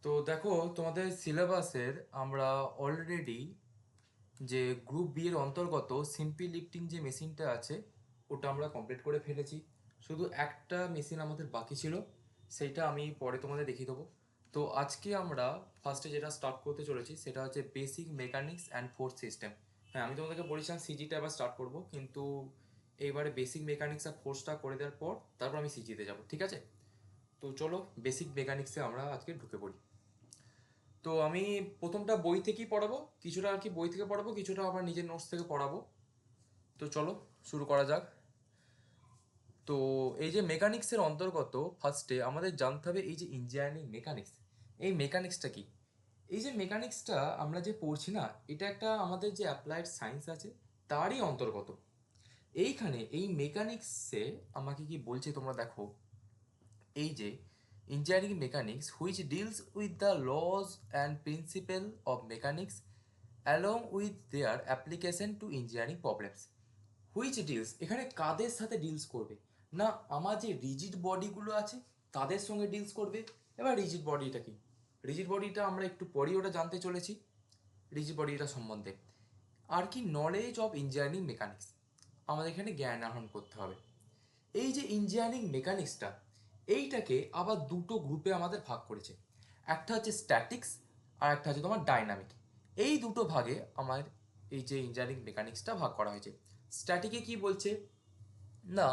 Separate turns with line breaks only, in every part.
তো দেখো, তোমাদের সিলেবাসের আমরা অলরেডি যে গ্রুপ বি এর অন্তর্গত সিম্পল লিফটিং যে মেশিনটা আছে ওটা আমরা কমপ্লিট করে ফেলেছি। শুধু একটা মেশিন আমাদের বাকি ছিল, সেইটা আমি পরে তোমাদের দেখিয়ে দেবো। তো আজকে আমরা ফার্স্টে যেটা স্টার্ট করতে চলেছি সেটা হচ্ছে basic mechanics and force system. হ্যাঁ, আমি তোমাদেরকে বলেছিলাম সিজিটা এবার স্টার্ট করব, কিন্তু এইবারে বেসিক মেকানিক্স আর ফোর্সটা করে দেওয়ার পর তারপর আমি সিজিতে যাব, ঠিক আছে? তো চলো বেসিক মেকানিক্সে আমরা আজকে ঢুকে পড়ি। তো আমি প্রথমটা বই থেকেই পড়াবো, কিছুটা আর কি বই থেকে পড়াবো, কিছুটা আবার নিজের নোটস থেকে পড়াবো। তো চলো শুরু করা যাক। তো এই যে মেকানিক্সের অন্তর্গত ফার্স্টে আমাদের জানতে হবে এই যে ইঞ্জিনিয়ারিং মেকানিক্স, এই মেকানিক্সটা কি। এই যে মেকানিক্সটা আমরা যে পড়ছি না, এটা একটা আমাদের যে অ্যাপ্লাইড সায়েন্স আছে তারই অন্তর্গত। এইখানে এই মেকানিক্সে আমাকে কি বলছে তোমরা দেখো, এই যে engineering mechanics which deals with the laws and principle of mechanics along with their application to engineering problems. Which deals এখানে কাদের সাথে ডিলস করবে? না, আমার যে রিজিড বডিগুলো আছে তাদের সঙ্গে ডিলস করবে। এবার রিজিড বডিটা কি, রিজিড বডিটা আমরা একটু পরেই ওটা জানতে চলেছি, রিজিড বডিটা সম্বন্ধে। আর কি, নলেজ অফ ইঞ্জিনিয়ারিং মেকানিক্স, আমাদের এখানে জ্ঞান আহরণ করতে হবে। এই যে ইঞ্জিনিয়ারিং মেকানিক্সটা, এইটাকে আবার দুটো গ্রুপে আমাদের ভাগ করেছে। একটা হচ্ছে স্ট্যাটিক্স আর একটা হচ্ছে তোমার ডাইনামিক। এই দুটো ভাগে আমার এই যে ইঞ্জিনিয়ারিং মেকানিক্সটা ভাগ করা হয়েছে। স্ট্যাটিকে কি বলছে না,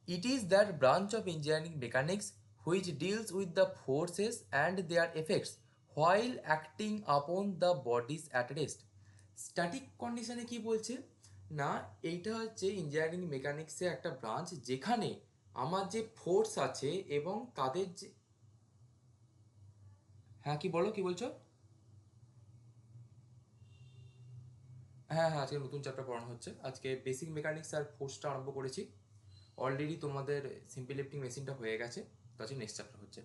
it is that branch of engineering mechanics which deals with the forces and their effects while acting upon the bodies at rest. Static কন্ডিশনে কি বলছে না, এইটা হচ্ছে ইঞ্জিনিয়ারিং মেকানিক্সের একটা ব্রাঞ্চ যেখানে আমার যে ফোর্স আছে এবং তাদের যে, হ্যাঁ কি বলো, কি বলছো? হ্যাঁ হ্যাঁ, আজকে নতুন চ্যাপ্টার পড়ানো হচ্ছে, আজকে বেসিক মেকানিক্স আর ফোর্সটা আরম্ভ করেছি। অলরেডি তোমাদের সিম্পল লিফটিং মেশিনটা হয়ে গেছে, তো আজকে নেক্সট চ্যাপ্টার হচ্ছে।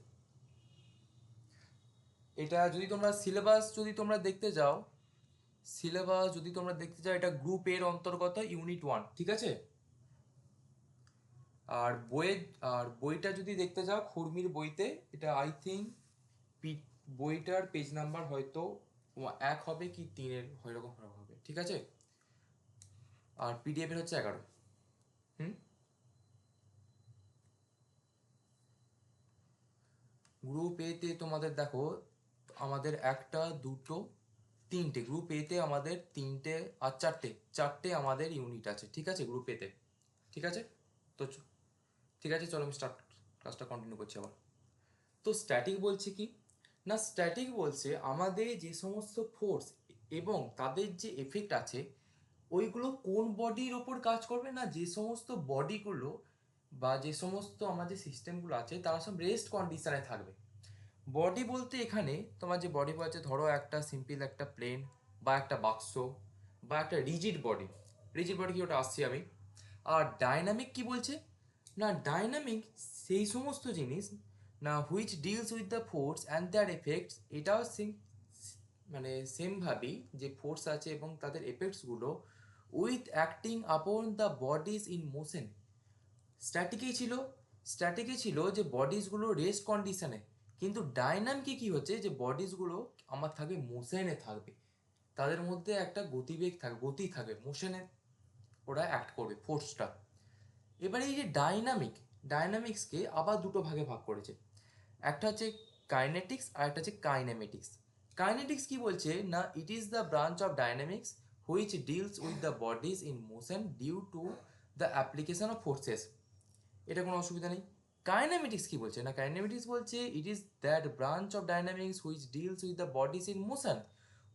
এটা যদি তোমরা সিলেবাস যদি তোমরা দেখতে যাও, সিলেবাস যদি তোমরা দেখতে যাও, এটা গ্রুপ এর অন্তর্গত ইউনিট 1, ঠিক আছে? আর বইয়ের, আর বইটা যদি দেখতে যাও খুরমির বইতে, এটা আই থিঙ্ক পি, বইটার পেজ নাম্বার হয়তো 1 হবে কি 3-এর এরকম হবে, ঠিক আছে? আর পিডিএফ এর হচ্ছে 11। হুম। গ্রুপ এতে তোমাদের দেখো, আমাদের একটা দুটো তিনটে, গ্রুপ এতে আমাদের তিনটে আর চারটে, চারটে আমাদের ইউনিট আছে, ঠিক আছে গ্রুপ এতে, ঠিক আছে? তো ঠিক আছে, চলো আমি স্টার্ট ক্লাসটা কন্টিনিউ করছি আবার। তো স্ট্যাটিক বলছে কি না, স্ট্যাটিক বলছে আমাদের যে সমস্ত ফোর্স এবং তাদের যে এফেক্ট আছে ওইগুলো কোন বডির ওপর কাজ করবে, না যে সমস্ত বডিগুলো বা যে সমস্ত আমাদের সিস্টেমগুলো আছে তারা সব রেস্ট কন্ডিশনে থাকবে। বডি বলতে এখানে তোমার যে বডি বলছে, ধরো একটা সিম্পল একটা প্লেন বা একটা বাক্স বা একটা রিজিড বডি। রিজিড বডি কি, ওটা আসছি আমি। আর ডাইনামিক কি বলছে না, ডাইনামিক সেই সমস্ত জিনিস না which deals with the force and their effects, এটাও সেম, মানে সেম ভাবেই যে ফোর্স আছে এবং তাদের এফেক্টসগুলো with acting upon the bodies in motion. স্ট্যাটিকেই ছিল, স্ট্যাটিকে ছিল যে বডিজগুলো রেস্ট কন্ডিশনে, কিন্তু ডাইনামিকে কি হচ্ছে যে বডিজগুলো আমার থাকবে মোশনে থাকবে, তাদের মধ্যে একটা গতিবেগ থাকবে, গতি থাকবে, মোশনে ওরা অ্যাক্ট করবে ফোর্সটা। এবারে এই যে ডাইনামিক, ডাইনামিক্সকে আবার দুটো ভাগে ভাগ করেছে, একটা হচ্ছে কাইনেটিক্স আর একটা হচ্ছে কাইনেমেটিক্স। কাইনেটিক্স কি বলছে না, it is the branch of dynamics which deals with the bodies in motion due to the application of forces. এটা কোনো অসুবিধা নেই। কাইনেমেটিক্স কি বলছে না, কাইনেমেটিক্স বলছে ইট is that branch of dynamics which deals with the bodies in motion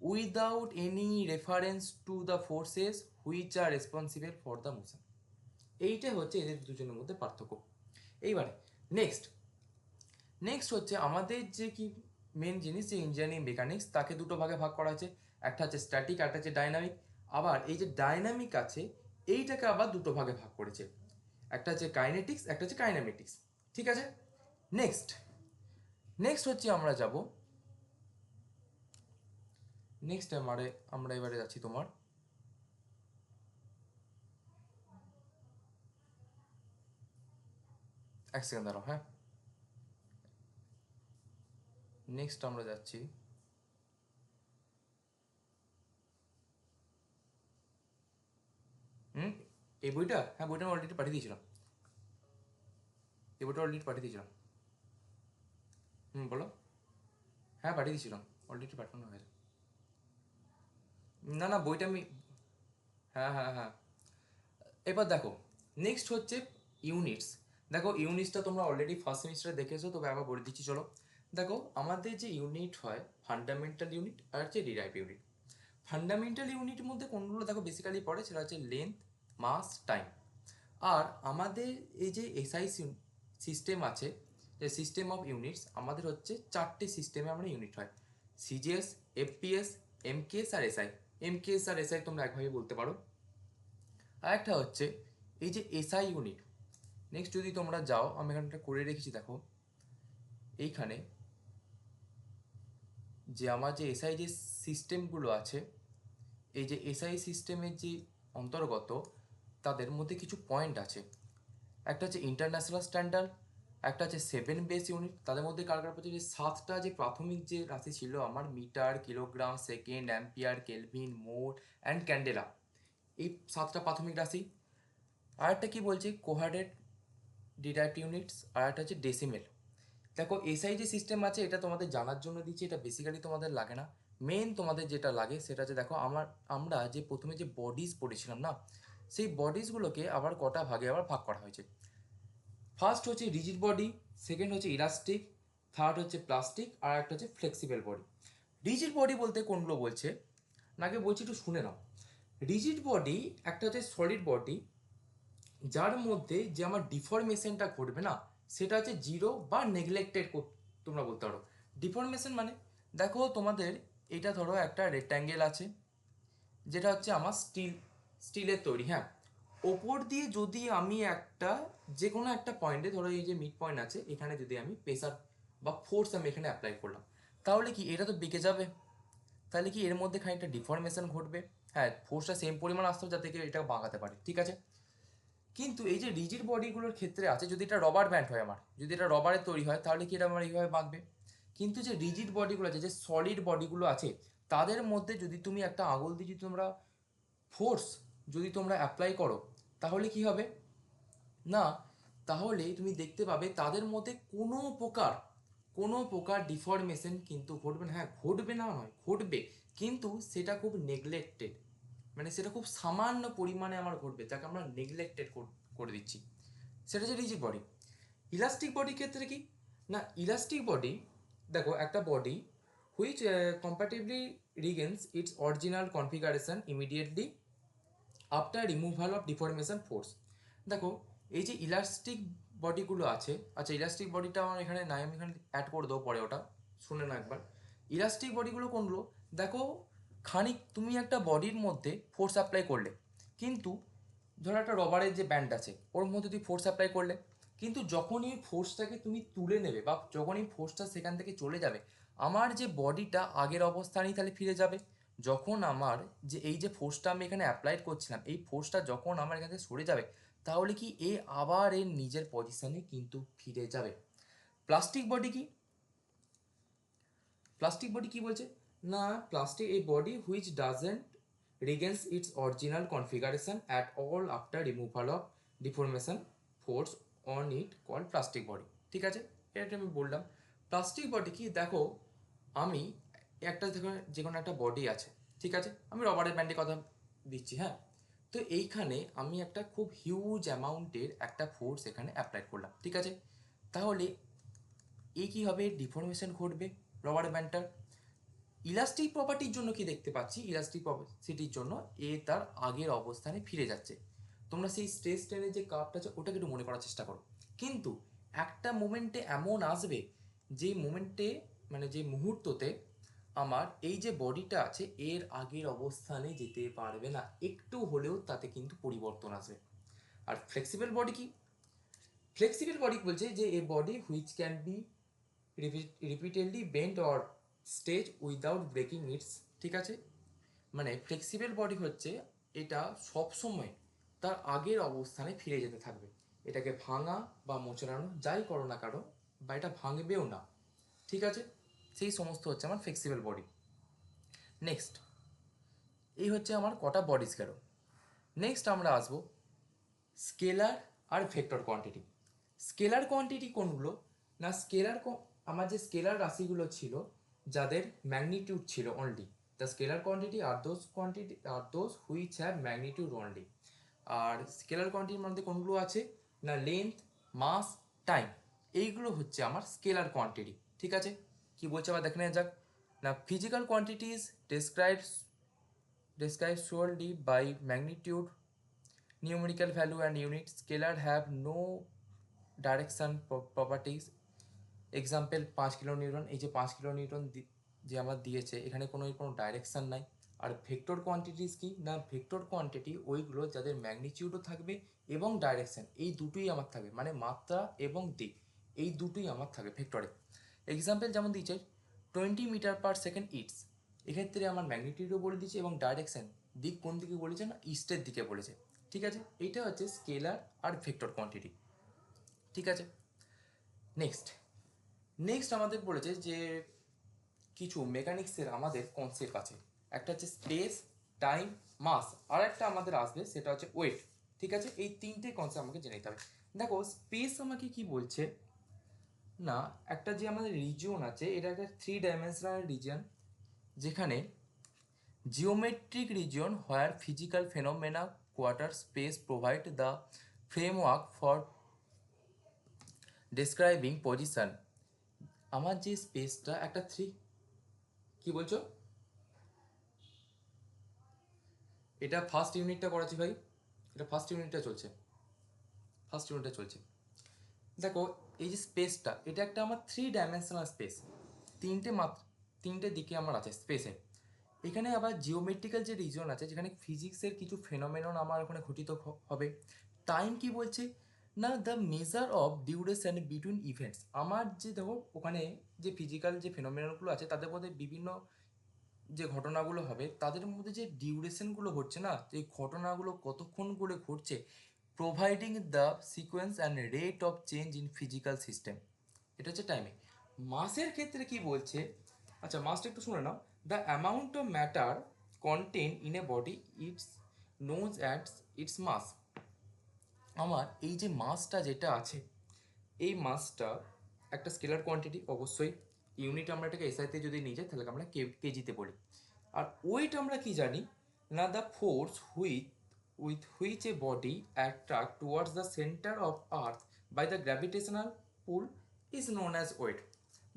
without any reference to the forces which are responsible for the motion. এইটাই হচ্ছে এদের দুজনের মধ্যে পার্থক্য। এইবারে নেক্সট, নেক্সট হচ্ছে আমাদের যে কি মেন জিনিস, যে ইঞ্জিনিয়ারিং মেকানিক্স তাকে দুটো ভাগে ভাগ করা আছে, একটা হচ্ছে স্ট্যাটিক, একটা হচ্ছে ডাইনামিক। আবার এই যে ডাইনামিক আছে এইটাকে আবার দুটো ভাগে ভাগ করেছে, একটা হচ্ছে কাইনেটিক্স, একটা হচ্ছে কাইনেমেটিক্স, ঠিক আছে? নেক্সট, নেক্সট হচ্ছে আমরা যাব, নেক্সট আমরা এবারে যাচ্ছি তোমার, এক সেকেন্ড দাঁড়াও, হ্যাঁ। নেক্সট আমরা যাচ্ছি এই বইটা, হ্যাঁ বইটা আমি অলরেডি পাঠিয়ে দিয়েছিলাম, এই বইটা অলরেডি পাঠিয়ে দিয়েছিলাম। বলো। হ্যাঁ পাঠিয়ে দিয়েছিলাম, অলরেডি পাঠানো হয়েছে। না না বইটা আমি, হ্যাঁ হ্যাঁ হ্যাঁ। এবার দেখো নেক্সট হচ্ছে ইউনিটস। দেখো ইউনিটসটা তোমরা অলরেডি ফার্স্ট সেমিস্টারে দেখেছো, তবে আবার বলে দিচ্ছি চলো। দেখো আমাদের যে ইউনিট হয় ফান্ডামেন্টাল ইউনিট আর হচ্ছে ডিরাইভ ইউনিট। ফান্ডামেন্টাল ইউনিটের মধ্যে কোনগুলো দেখো বেসিক্যালি পড়ে, সেটা হচ্ছে লেন্থ, মাস, টাইম। আর আমাদের এই যে এসআই সিস্টেম আছে, যে সিস্টেম অফ ইউনিটস, আমাদের হচ্ছে চারটে সিস্টেমে আমরা ইউনিট হয়: সিজিএস, এফপিএস, এমকেএস আর এসআই। এমকেএস আর এসআই তোমরা একভাবে বলতে পারো। আর একটা হচ্ছে এই যে এসআই ইউনিট। নেক্সট যদি তোমরা যাও, আমি এখানটা করে রেখেছি দেখো, এইখানে যে আমার যে এসআই যে সিস্টেমগুলো আছে, এই যে এসআই সিস্টেমের যে অন্তর্গত, তাদের মধ্যে কিছু পয়েন্ট আছে। একটা হচ্ছে ইন্টারন্যাশনাল স্ট্যান্ডার্ড, একটা হচ্ছে 7 বেস ইউনিট। তাদের মধ্যে কার কার পড়ছে, যে 7টা যে প্রাথমিক যে রাশি ছিল আমার, metre, kilogram, second, ampere, kelvin, mole and candela, এই 7টা প্রাথমিক রাশি। আর একটা কি বলছে, কোহার্ডেড ডিরাইভড ইউনিটস, আর একটা হচ্ছে ডেসিমেল। দেখো এসআই যে সিস্টেম আছে এটা তোমাদের জানার জন্য দিচ্ছি, এটা বেসিক্যালি তোমাদের লাগে না। মেন তোমাদের যেটা লাগে সেটা হচ্ছে দেখো আমরা যে প্রথমে যে বডিজ পড়েছিলাম না, সেই বডিজগুলোকে আবার কটা ভাগে আবার ভাগ করা হয়েছে। ফার্স্ট হচ্ছে রিজিড বডি, সেকেন্ড হচ্ছে ইলাস্টিক, থার্ড হচ্ছে প্লাস্টিক, আর একটা হচ্ছে ফ্লেক্সিবল বডি। রিজিড বডি বলতে কোনগুলো বলছে, নাকি বলছি একটু শুনে নাও। রিজিড বডি একটা হচ্ছে সলিড বডি, যার মধ্যে যে আমার ডিফরমেশনটা ঘটবে না, সেটা হচ্ছে জিরো বা নেগলেক্টেড তোমরা বলতে পারো। ডিফরমেশন মানে দেখো তোমাদের এটা ধরো একটা রেক্ট্যাঙ্গেল আছে, যেটা হচ্ছে আমার স্টিলের তৈরি, হ্যাঁ। ওপর দিয়ে যদি আমি একটা যে কোনো একটা পয়েন্টে, ধরো এই যে মিড পয়েন্ট আছে এখানে, যদি আমি প্রেসার বা ফোর্স আমি এখানে অ্যাপ্লাই করলাম, তাহলে কি এটা তো বেঁকে যাবে, তাহলে কি এর মধ্যে খানিকটা ডিফরমেশন ঘটবে। হ্যাঁ ফোর্সটা সেম পরিমাণ আসতো যাতে কি এটা বাঁকাতে পারে, ঠিক আছে। কিন্তু এই যে রিজিড বডিগুলোর ক্ষেত্রে আছে, যদি এটা রবার ব্যান্ড হয় আমার, যদি এটা রবারের তৈরি হয়, তাহলে কি এটা আমার এইভাবে বাঁকবে। কিন্তু যে রিজিড বডিগুলো আছে, যে সলিড বডিগুলো আছে, তাদের মধ্যে যদি তুমি একটা আঙুল দিয়ে যদি তোমরা ফোর্স যদি তোমরা অ্যাপ্লাই করো, তাহলে কি হবে না, তাহলে তুমি দেখতে পাবে তাদের মধ্যে কোনো প্রকার ডিফরমেশন কিন্তু ঘটবে না। হ্যাঁ ঘটবে না নয়, ঘটবে, কিন্তু সেটা খুব নেগলেক্টেড, মানে সেটা খুব সামান্য পরিমাণে আমার ঘটবে, যাকে আমরা নেগলেক্টেড করে দিচ্ছি। সেটা হচ্ছে রিজিড বডি। ইলাস্টিক বডির ক্ষেত্রে কি না, ইলাস্টিক বডি দেখো একটা body which compatibly regains its original configuration immediately after removal of deformation force. দেখো এই যে ইলাস্টিক বডিগুলো আছে, আচ্ছা ইলাস্টিক বডিটা আমার এখানে নাই, আমি এখানে অ্যাড করে দেবো পরে, ওটা শুনে না একবার। ইলাস্টিক বডিগুলো কোনগুলো, দেখো খানিক তুমি একটা বডির মধ্যে ফোর্স অ্যাপ্লাই করলে, কিন্তু ধরো একটা রবারের যে ব্যান্ড আছে ওর মধ্যে তুই ফোর্স অ্যাপ্লাই করলে, কিন্তু যখনই ফোর্সটাকে তুমি তুলে নেবে বা যখনই ফোর্সটা সেখান থেকে চলে যাবে, আমার যে বডিটা আগের অবস্থানেই তাহলে ফিরে যাবে। যখন আমার যে এই যে ফোর্সটা আমি এখানে অ্যাপ্লাই করছিলাম, এই ফোর্সটা যখন আমার এখান থেকে সরে যাবে, তাহলে কি এ আবার এর নিজের পজিশনে কিন্তু ফিরে যাবে। প্লাস্টিক বডি কি, প্লাস্টিক বডি কি বলছে না, প্লাস্টিক এই body which doesn't regains its original configuration at all after removal of deformation force on it call plastic body, ঠিক আছে। এটা আমি বললাম। প্লাস্টিক বডি কি, দেখো আমি একটা দেখো যে কোনো একটা বডি আছে, ঠিক আছে, আমি রবারের ব্যান্ডের কথা দিচ্ছি, হ্যাঁ। তো এইখানে আমি একটা খুব হিউজ অ্যামাউন্টের একটা ফোর্স এখানে অ্যাপ্লাই করলাম, ঠিক আছে। তাহলে এ কী হবে, ডিফরমেশন ঘটবে রবারের ব্যান্ডটার। ইলাস্টিক প্রপার্টির জন্য কি দেখতে পাচ্ছি, ইলাস্টিক প্রপার্টির জন্য এ তার আগের অবস্থানে ফিরে যাচ্ছে। তোমরা সেই স্ট্রেস স্ট্রেনের যে কার্ভটা আছে ওটাকে একটু মনে করার চেষ্টা করো। কিন্তু একটা মোমেন্টে এমন আসবে, যে মোমেন্টে মানে যে মুহূর্ততে আমার এই যে বডিটা আছে এর আগের অবস্থানে যেতে পারবে না, একটু হলেও তাতে কিন্তু পরিবর্তন আসবে। আর ফ্লেক্সিবল বডি কি, ফ্লেক্সিবল বডি বলছে যে a body which can be repeatedly bent or stage without breaking its, ঠিক আছে। মানে ফ্লেক্সিবল বডি হচ্ছে এটা সব সময় তার আগের অবস্থানে ফিরে যেতে থাকবে, এটাকে ভাঙা বা মোচড়ানো যাই করো না কারো, বা এটা ভাঙবেও না, ঠিক আছে। সেই সমস্ত হচ্ছে আমার ফ্লেক্সিবল বডি। নেক্সট, এই হচ্ছে আমার কটা বডিজ গেল। নেক্সট আমরা আসবো স্কেলার আর ভেক্টর কোয়ান্টিটি। স্কেলার কোয়ান্টিটি কোনগুলো না, আমার যে স্কেলার রাশিগুলো ছিল যাদের ম্যাগনিটিউড ছিল অনলি, দ্য স্কেলার কোয়ান্টিটি আর those which have magnitude only. আর স্কেলার কোয়ান্টিটির মধ্যে কোনগুলো আছে না, লেন্থ, মাস, টাইম, এইগুলো হচ্ছে আমার স্কেলার কোয়ান্টিটি। ঠিক আছে, কি বলছে আবার দেখে নেওয়া যাক না, physical quantities described solely by magnitude, numerical value and unit. Scalar have no direction properties. Example 5 kilo Newton, এই যে 5 কিলো নিউটন যে আমার দিয়েছে এখানে কোনো ডাইরেকশান নাই। আর ভেক্টর কোয়ান্টিটিস কি না, ভেক্টর কোয়ান্টিটি ওইগুলো যাদের ম্যাগনিটিউডও থাকবে এবং ডাইরেকশান, এই দুটোই আমার থাকবে, মানে মাত্রা এবং দিক, এই দুটোই আমার থাকবে ভেক্টরে। এক্সাম্পল যেমন দিয়েছে 20 মিটার/সেকেন্ড ইটস, এক্ষেত্রে আমার ম্যাগনিটিউডও বলে দিয়েছে এবং ডাইরেকশান, দিক কোন দিকে বলেছে না, ইস্টের দিকে বলেছে। ঠিক আছে, এইটা হচ্ছে স্কেলার আর ভেক্টর কোয়ান্টিটি। ঠিক আছে, নেক্সট আমাদের বলেছে যে কিছু মেকানিক্সের আমাদের কনসেপ্ট আছে, একটা হচ্ছে স্পেস, টাইম, মাস, আর একটা আমাদের আসবে সেটা হচ্ছে ওয়েট। ঠিক আছে, এই তিনটে কনসেপ্ট আমাকে জেনে নিতে হবে। দেখো স্পেস আমাকে কি বলছে না, একটা যে আমাদের রিজিয়ন আছে এটা একটা 3 ডাইমেনশনাল রিজিয়ন, যেখানে geometric region where physical phenomena quarter space provide the framework for describing position. আমার যে স্পেসটা একটা কি বলছো, এটা ফার্স্ট ইউনিটটা করাচ্ছি ভাই, এটা ফার্স্ট ইউনিটটা চলছে। দেখো এই যে স্পেসটা, এটা একটা আমার 3 ডাইমেনশনাল স্পেস, তিনটে দিকে আমার আছে স্পেসে। এখানে আবার জিওমেট্রিক্যাল যে রিজন আছে, যেখানে ফিজিক্সের কিছু ফেনোমেনন আমার ওখানে ঘটিত হবে। টাইম কি বলছে না, the measure of duration between events. আমার যে দেখো ওখানে যে ফিজিক্যাল যে ফেনোমেননগুলো আছে তাদের মধ্যে বিভিন্ন যে ঘটনাগুলো হবে তাদের মধ্যে যে ডিউরেশনগুলো হচ্ছে না, এই ঘটনাগুলো কতক্ষণ করে ঘটছে, providing the sequence and rate of change in physical system, এটা হচ্ছে টাইমে। মাসের ক্ষেত্রে কি বলছে, আচ্ছা মাসটা একটু শুনে নাও, the amount of matter contain in a body its knows at its mass. আমার এই যে মাসটা যেটা আছে, এই মাসটা একটা স্কেলার কোয়ান্টিটি, অবশ্যই ইউনিট আমরা এটাকে এসআইতে যদি নিয়ে যাই তাহলে আমরা কেজিতে বলি। আর ওয়েট আমরা কি জানি না, the force with which a body attract towards the centre of earth by the gravitational pull is known as weight.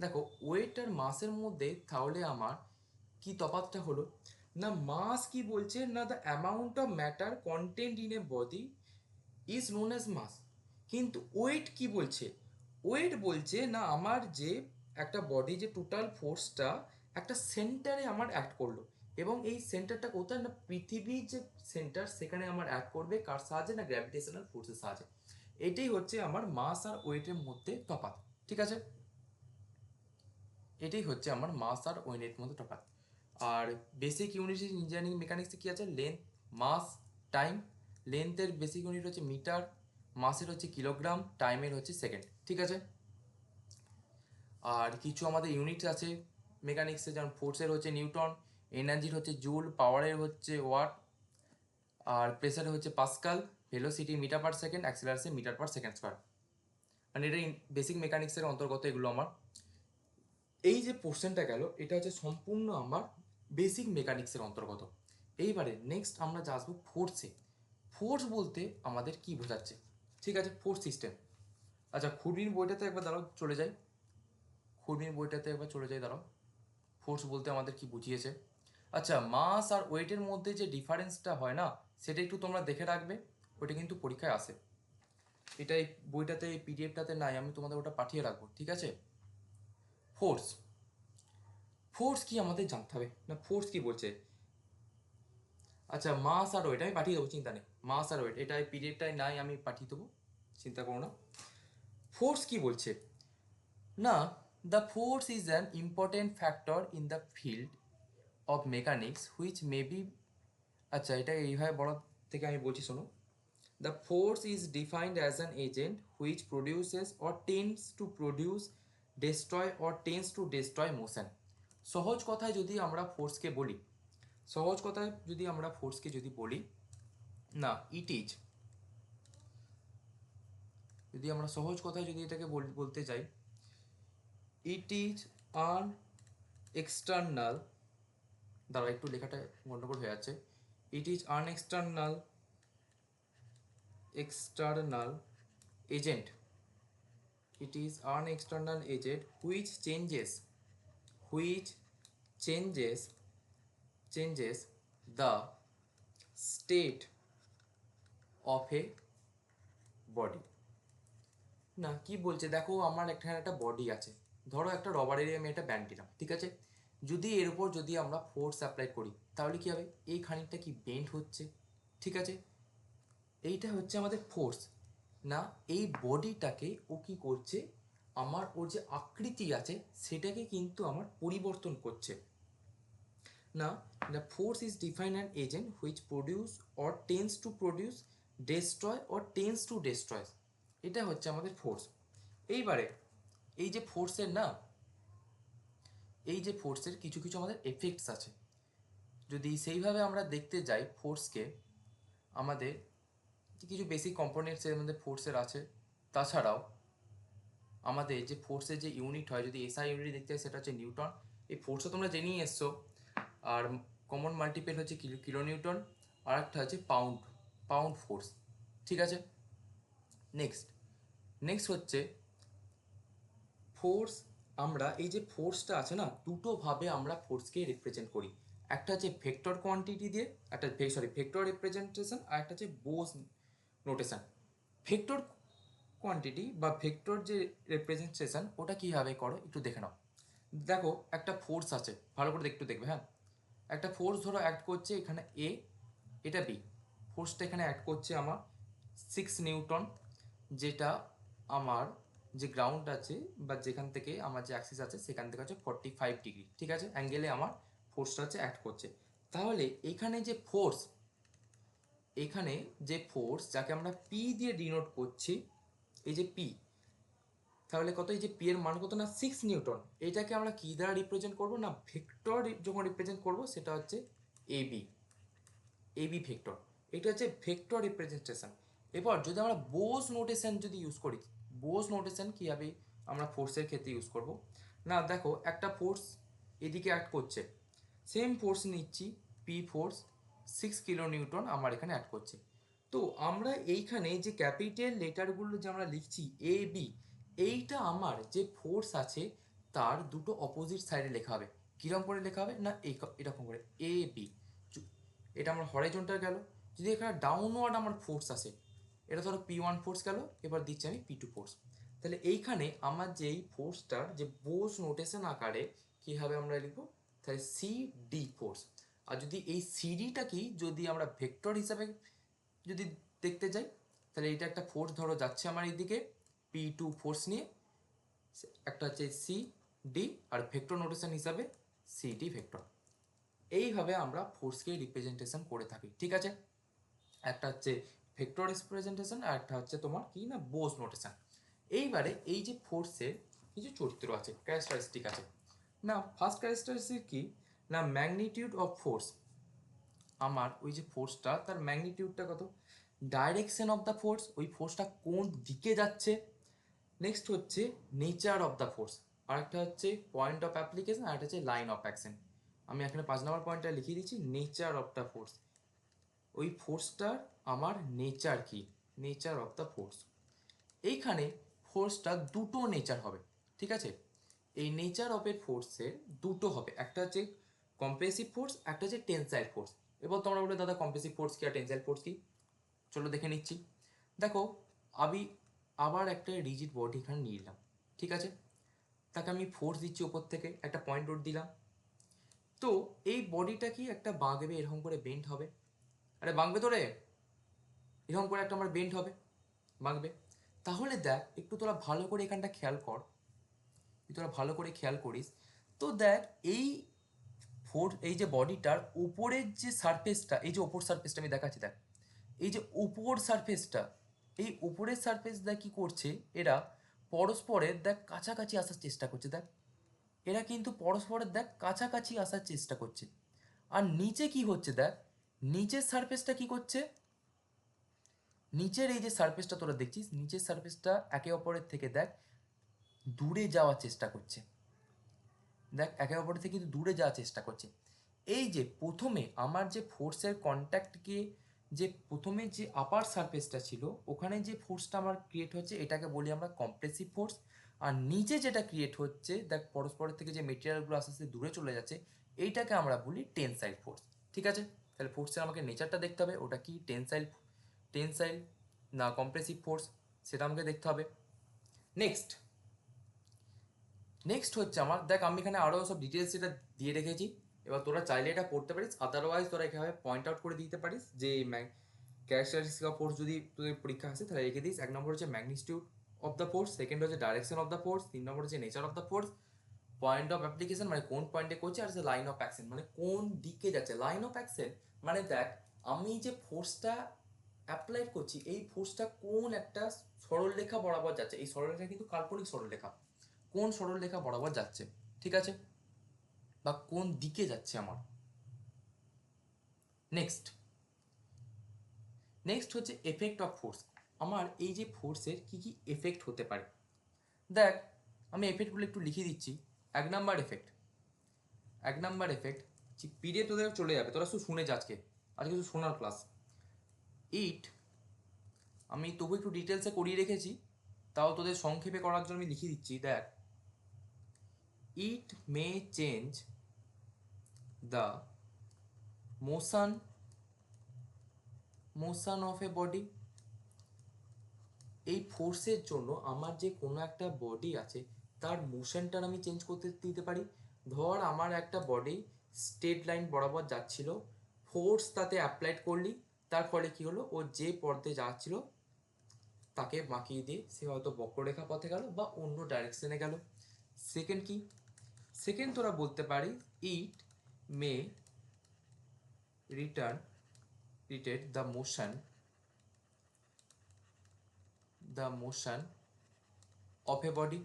দেখো ওয়েট আর মাসের মধ্যে তাহলে আমার কি তফাৎটা হলো না, মাস কি বলছে না, the amount of matter contained in a body is known as much. কিন্তু ওয়েট কি বলছে, ওয়েট বলছে না আমার যে একটা বডি যে টোটাল ফোর্সটা একটা সেন্টারে আমার অ্যাক্ট করলো, এবং এই সেন্টারটা কোথায় না, পৃথিবীর যে সেন্টার সেখানে আমার অ্যাক্ট করবে, কার সাহায্যে না, গ্র্যাভিটেশনাল ফোর্সের সাহায্যে। এটাই হচ্ছে আমার মাস আর ওয়েটের মধ্যে তফাৎ। ঠিক আছে, এটাই হচ্ছে আমার মাস আর ওয়েটের মধ্যে তফাৎ। আর বেসিক ইউনিট ইঞ্জিনিয়ারিং মেকানিক্সে কী আছে, লেন্থ, মাস, টাইম। লেন্থের বেসিক ইউনিট হচ্ছে মিটার, মাসের হচ্ছে কিলোগ্রাম, টাইমের হচ্ছে সেকেন্ড। ঠিক আছে, আর কিছু আমাদের ইউনিট আছে মেকানিক্সে, যেমন ফোর্সের হচ্ছে নিউটন, এনার্জির হচ্ছে জুল, পাওয়ারের হচ্ছে ওয়াট, আর প্রেসারের হচ্ছে Pascal, velocity metre per second, acceleration metre per second square. মানে এটা বেসিক মেকানিক্সের অন্তর্গত এগুলো আমার। এই যে পোর্শনটা গেল এটা হচ্ছে সম্পূর্ণ আমার বেসিক মেকানিক্সের অন্তর্গত। এইবারে নেক্সট আমরা যা আসবো ফোর্সে। ফোর্স বলতে আমাদের কি বোঝাচ্ছে, ঠিক আছে, ফোর্স সিস্টেম। আচ্ছা খুরবির বইটাতে একবার দাঁড়াও চলে যাই, দাঁড়াও। ফোর্স বলতে আমাদের কি বুঝিয়েছে। আচ্ছা মাস আর ওয়েটের মধ্যে যে ডিফারেন্সটা হয় না, সেটা একটু তোমরা দেখে রাখবে, ওইটা কিন্তু পরীক্ষায় আসে। এটা এই বইটাতে, এই পিডিএফটাতে নাই, আমি তোমাদের ওটা পাঠিয়ে রাখবো। ঠিক আছে, ফোর্স ফোর্স কি আমাদের জানতে হবে না, ফোর্স কি বলছে। আচ্ছা মাস আর ওয়েট আমি পাঠিয়ে দেবো, চিন্তা নেই, মাস আর ওয়েট এটা পিডিএফটাই নাই, আমি পাঠিয়ে দেবো, চিন্তা করো না। ফোর্স কি বলছে না, the force is an important factor in the field of mechanics which may be, আচ্ছা এটা এইভাবে বলার থেকে আমি বলছি শোনো, the force is defined as an agent which produces or tends to produce destroy or tends to destroy motion. সহজ কথায় যদি আমরা ফোর্সকে বলি, সহজ কথায় যদি আমরা ফোর্সকে যদি বলি, না ইট ইজ, যদি আমরা সহজ কথায় যদি এটাকে বলতে যাই, ইট ইজ আন এক্সটার্নাল, দাঁড়া একটু লেখাটা গন্ডগোল হয়ে যাচ্ছে, it is an external agent, it is an external agent which changes the state of a body। না কি বলছে দেখো, আমার এখানে একটা বডি আছে, ধরো একটা রবারের আমি একটা ব্যান্ড দিলাম, ঠিক আছে, যদি এর উপর যদি আমরা ফোর্স অ্যাপ্লাই করি তাহলে কি হবে, এই খানিকটা কি বেন্ড হচ্ছে, ঠিক আছে, এইটা হচ্ছে আমাদের ফোর্স। না এই বডিটাকে ও কি করছে, আমার ওর যে আকৃতি আছে সেটাকে কিন্তু আমার পরিবর্তন করছে। না the force is define an agent which produce or tends to produce, destroy or tends to destroy, এটা হচ্ছে আমাদের ফোর্স। এইবারে এই যে ফোর্সের না, এই যে ফোর্সের কিছু কিছু আমাদের এফেক্টস আছে, যদি সেইভাবে আমরা দেখতে যাই ফোর্সকে, আমাদের কিছু বেসিক কম্পোনেন্টস এর মধ্যে ফোর্সের আছে, তাছাড়াও আমাদের যে ফোর্সের যে ইউনিট হয়, যদি এসআই ইউনিট দেখতে হয় সেটা হচ্ছে নিউটন, এই ফোর্সও তোমরা জেনেই এসছো, আর কমন মাল্টিপল হচ্ছে কিলো নিউটন, আর একটা হচ্ছে পাউন্ড ফোর্স, ঠিক আছে। নেক্সট নেক্সট হচ্ছে ফোর্স, আমরা এই যে ফোর্সটা আছে না, দুটোভাবে আমরা ফোর্সকে রিপ্রেজেন্ট করি, একটা হচ্ছে ভেক্টর কোয়ান্টিটি দিয়ে, একটা ভেক্টর রিপ্রেজেন্টেশন, আর একটা হচ্ছে বোস নোটেশন। ভেক্টর কোয়ান্টিটি বা ভেক্টর যে রিপ্রেজেন্টেশন ওটা কীভাবে করো একটু দেখে নাও। দেখো একটা ফোর্স আছে, ভালো করে একটু দেখবে, হ্যাঁ, একটা ফোর্স ধরো অ্যাক্ট করছে এখানে এ, এটা বি, ফোর্সটা এখানে অ্যাক্ট করছে আমার 6 নিউটন, যেটা আমার যে গ্রাউন্ড আছে বা যেখান থেকে আমার যে অ্যাক্সিস আছে সেখান থেকে হচ্ছে 45 ডিগ্রি, ঠিক আছে, অ্যাঙ্গেলে আমার ফোর্সটা হচ্ছে অ্যাক্ট করছে। তাহলে এখানে যে ফোর্স যাকে আমরা পি দিয়ে ডিনোট করছি, এই যে পি, তাহলে কত, এই যে পি এর মান কত না 6 নিউটন, এটাকে আমরা কি দ্বারা রিপ্রেজেন্ট করব না, ভেক্টর যখন রিপ্রেজেন্ট করব সেটা হচ্ছে এবি ভেক্টর, এটা হচ্ছে ভেক্টর রিপ্রেজেন্টেশন। এবার যদি আমরা বোস নোটেশন যদি ইউজ করি, বোস নোটেশন কীভাবে আমরা ফোর্সের ক্ষেত্রে ইউজ করব, না দেখো একটা ফোর্স এদিকে অ্যাক্ট করছে, সেম ফোর্স নিচ্ছি, পি ফোর্স 6 কিলো নিউটন আমার এখানে অ্যাড করছে, তো আমরা এইখানে যে ক্যাপিটাল লেটারগুলো যে আমরা লিখছি এ বি, এইটা আমার যে ফোর্স আছে তার দুটো অপোজিট সাইডে লেখা হবে, কীরকম করে লেখা হবে না এরকম করে এ বি, এটা আমার হরাইজন্টাল গেল। যদি এখানে ডাউনওয়ার্ড আমার ফোর্স আসে, এটা ধরো P1 ফোর্স গেল, এবার দিচ্ছি আমি P2 ফোর্স, তাহলে এইখানে আমার যে এই ফোর্সটার যে বোস নোটেশন আকারে কীভাবে আমরা লিখবো, তাহলে CD ফোর্স। আর যদি এই সিডিটা কি যদি আমরা ভেক্টর হিসাবে যদি দেখতে যাই, তাহলে এটা একটা ফোর্স ধরো যাচ্ছে আমার এইদিকে P2 ফোর্স নিয়ে, একটা হচ্ছে CD, আর ভেক্টর নোটেশন হিসাবে CD ভেক্টর। এইভাবে আমরা ফোর্সকে রিপ্রেজেন্টেশন করে থাকি, ঠিক আছে, একটা হচ্ছে ভেক্টর রিপ্রেজেন্টেশন আর একটা হচ্ছে তোমার কি না বোস নোটেশন। এইবারে এই যে ফোর্সের কিছু চরিত্র আছে, ক্যারেক্টারিস্টিক আছে, না ফার্স্ট ক্যারেক্টারিস্টিক কি না ম্যাগনিটিউড অফ ফোর্স, আমার ওই যে ফোর্সটা তার ম্যাগনিটিউডটা কত, ডাইরেকশন অফ দ্য ফোর্স, ওই ফোর্সটা কোন দিকে যাচ্ছে, নেক্সট হচ্ছে নেচার অফ দ্য ফোর্স, আর একটা হচ্ছে পয়েন্ট অফ অ্যাপ্লিকেশন, আর একটা হচ্ছে লাইন অফ অ্যাকশন। আমি এখানে 5 নম্বর পয়েন্টটা লিখিয়ে দিচ্ছি, নেচার অফ দ্য ফোর্স, ওই ফোর্সটার আমার নেচার কি, নেচার অফ দ্য ফোর্স। এইখানে ফোর্সটা দুটো নেচার হবে, ঠিক আছে, এই নেচার অফ এর ফোর্সের দুটো হবে, একটা হচ্ছে কম্প্রেসিভ ফোর্স, একটা হচ্ছে টেনসাইল ফোর্স। এবার তোমরা বলে দাদা কম্প্রেসিভ ফোর্স কি আর টেনসাইল ফোর্স কি, চলো দেখে নিচ্ছি। দেখো আমি আবার একটা রিজিড বডি এখানে নিয়ে নিলাম, ঠিক আছে, তাকে আমি ফোর্স দিচ্ছি ওপর থেকে, একটা পয়েন্ট রোড দিলাম, তো এই বডিটা কি একটা বাঁকবে, এরকম করে বেন্ড হবে, আরে বাঁকবে তো রে, এরকম করে একটা আমার বেন্ড হবে, বাঁকবে। তাহলে দেখ একটু তোরা ভালো করে এখানটা খেয়াল কর, তোরা ভালো করে খেয়াল করিস, তো দেখ এই যে বডিটার উপরের যে সারফেসটা, এই যে উপর সারফেসটা আমি দেখাচ্ছি, দেখ এই যে উপর সারফেসটা, এই উপরের সারফেস দেখ কি করছে, এরা পরস্পরের দেখ কাছাকাছি আসার চেষ্টা করছে, দেখ এরা কিন্তু পরস্পরের দেখ কাছাকাছি আসার চেষ্টা করছে। আর নিচে কি হচ্ছে দেখ, নিচের সারফেসটা কি করছে, নিচের এই যে সারফেসটা তোরা দেখছিস, নিচের সারফেসটা একে অপরের থেকে দেখ দূরে যাওয়ার চেষ্টা করছে, দেখ একে অপরের থেকে কিন্তু দূরে যাওয়ার চেষ্টা করছে। এই যে প্রথমে আমার যে ফোর্সের কন্ট্যাক্টকে, যে প্রথমে যে আপার সারফেসটা ছিল ওখানে যে ফোর্সটা আমার ক্রিয়েট হচ্ছে এটাকে বলি আমরা কম্প্রেসিভ ফোর্স। আর নিচে যেটা ক্রিয়েট হচ্ছে দেখ পরস্পরের থেকে যে মেটেরিয়ালগুলো আস্তে আস্তে দূরে চলে যাচ্ছে এইটাকে আমরা বলি টেনসাইল ফোর্স। ঠিক আছে, তাহলে ফোর্সের আমাকে নেচারটা দেখতে হবে, ওটা কি টেনসাইল, টেনসাইল না কম্প্রেসিভ ফোর্স, সেটা আমাকে দেখতে হবে। নেক্সট নেক্সট হচ্ছে আমার, দেখ আমি এখানে আরও সব ডিটেলস এটা দিয়ে রেখেছি, এবার তোরা চাইলে এটা পড়তে পারিস, আদারওয়াইজ তোরা এখানে পয়েন্ট আউট করে দিতে পারিস যে ক্যারেক্টারিস্টিক অফ ফোর্স যদি তোদের পরীক্ষা আসে তাহলে রেখে দিস। এক নম্বর হচ্ছে magnitude of the force, second হচ্ছে ডাইরেকশন অফ দ্য ফোর্স, তিন নম্বর হচ্ছে nature of the force, point of application মানে কোন পয়েন্টে করছে, আর হচ্ছে লাইন অফ অ্যাকশন মানে কোন দিকে যাচ্ছে। লাইন অফ অ্যাকশন মানে দেখ আমি যে ফোর্সটা অ্যাপ্লাই করছি এই ফোর্সটা কোন একটা সরলরেখা বরাবর যাচ্ছে, এই সরলরেখা কিন্তু কাল্পনিক সরলরেখা, কোন সরলরেখা বরাবর যাচ্ছে, ঠিক আছে, বা কোন দিকে যাচ্ছে আমার। নেক্সট নেক্সট হচ্ছে এফেক্ট অফ ফোর্স, আমার এই যে ফোর্সের কি কি এফেক্ট হতে পারে। দেখ আমি এফেক্টগুলো একটু লিখে দিচ্ছি। এক নাম্বার এফেক্ট, এক নাম্বার এফেক্ট পিরিয়ড তোদের চলে যাবে, তোরা শুধু শুনে যা, আজকে আজকে শুধু শোনার ক্লাস। ইট আমি তবু একটু ডিটেলসে করিয়ে রেখেছি, তাও তোদের সংক্ষেপে করার জন্য আমি লিখে দিচ্ছি। দেখ it may change the motion motion of a body. এই ফোর্সের জন্য আমার যে কোনো একটা বডি আছে তার মোশনটার আমি চেঞ্জ করতে দিতে পারি। ধর আমার একটা বডি স্ট্রেট লাইন বরাবর যাচ্ছিল, ফোর্স তাতে অ্যাপ্লাইড করলি, তার ফলে কি হলো, ও যে পথে যাচ্ছিল তাকে বাঁকিয়ে দিয়ে সে হয়তো বক্ররেখা পথে গেল বা অন্য ডাইরেকশনে গেল। সেকেন্ড কি, সেকেন্ড তোরা বলতে পারি it may retard the motion of a body.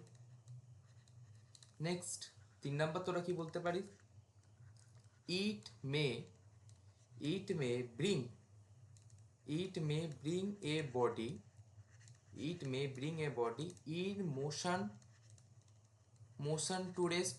Next তিন নাম্বার তোরা কি বলতে পারিস, it may it may bring it may bring a body it may bring a body in motion to rest.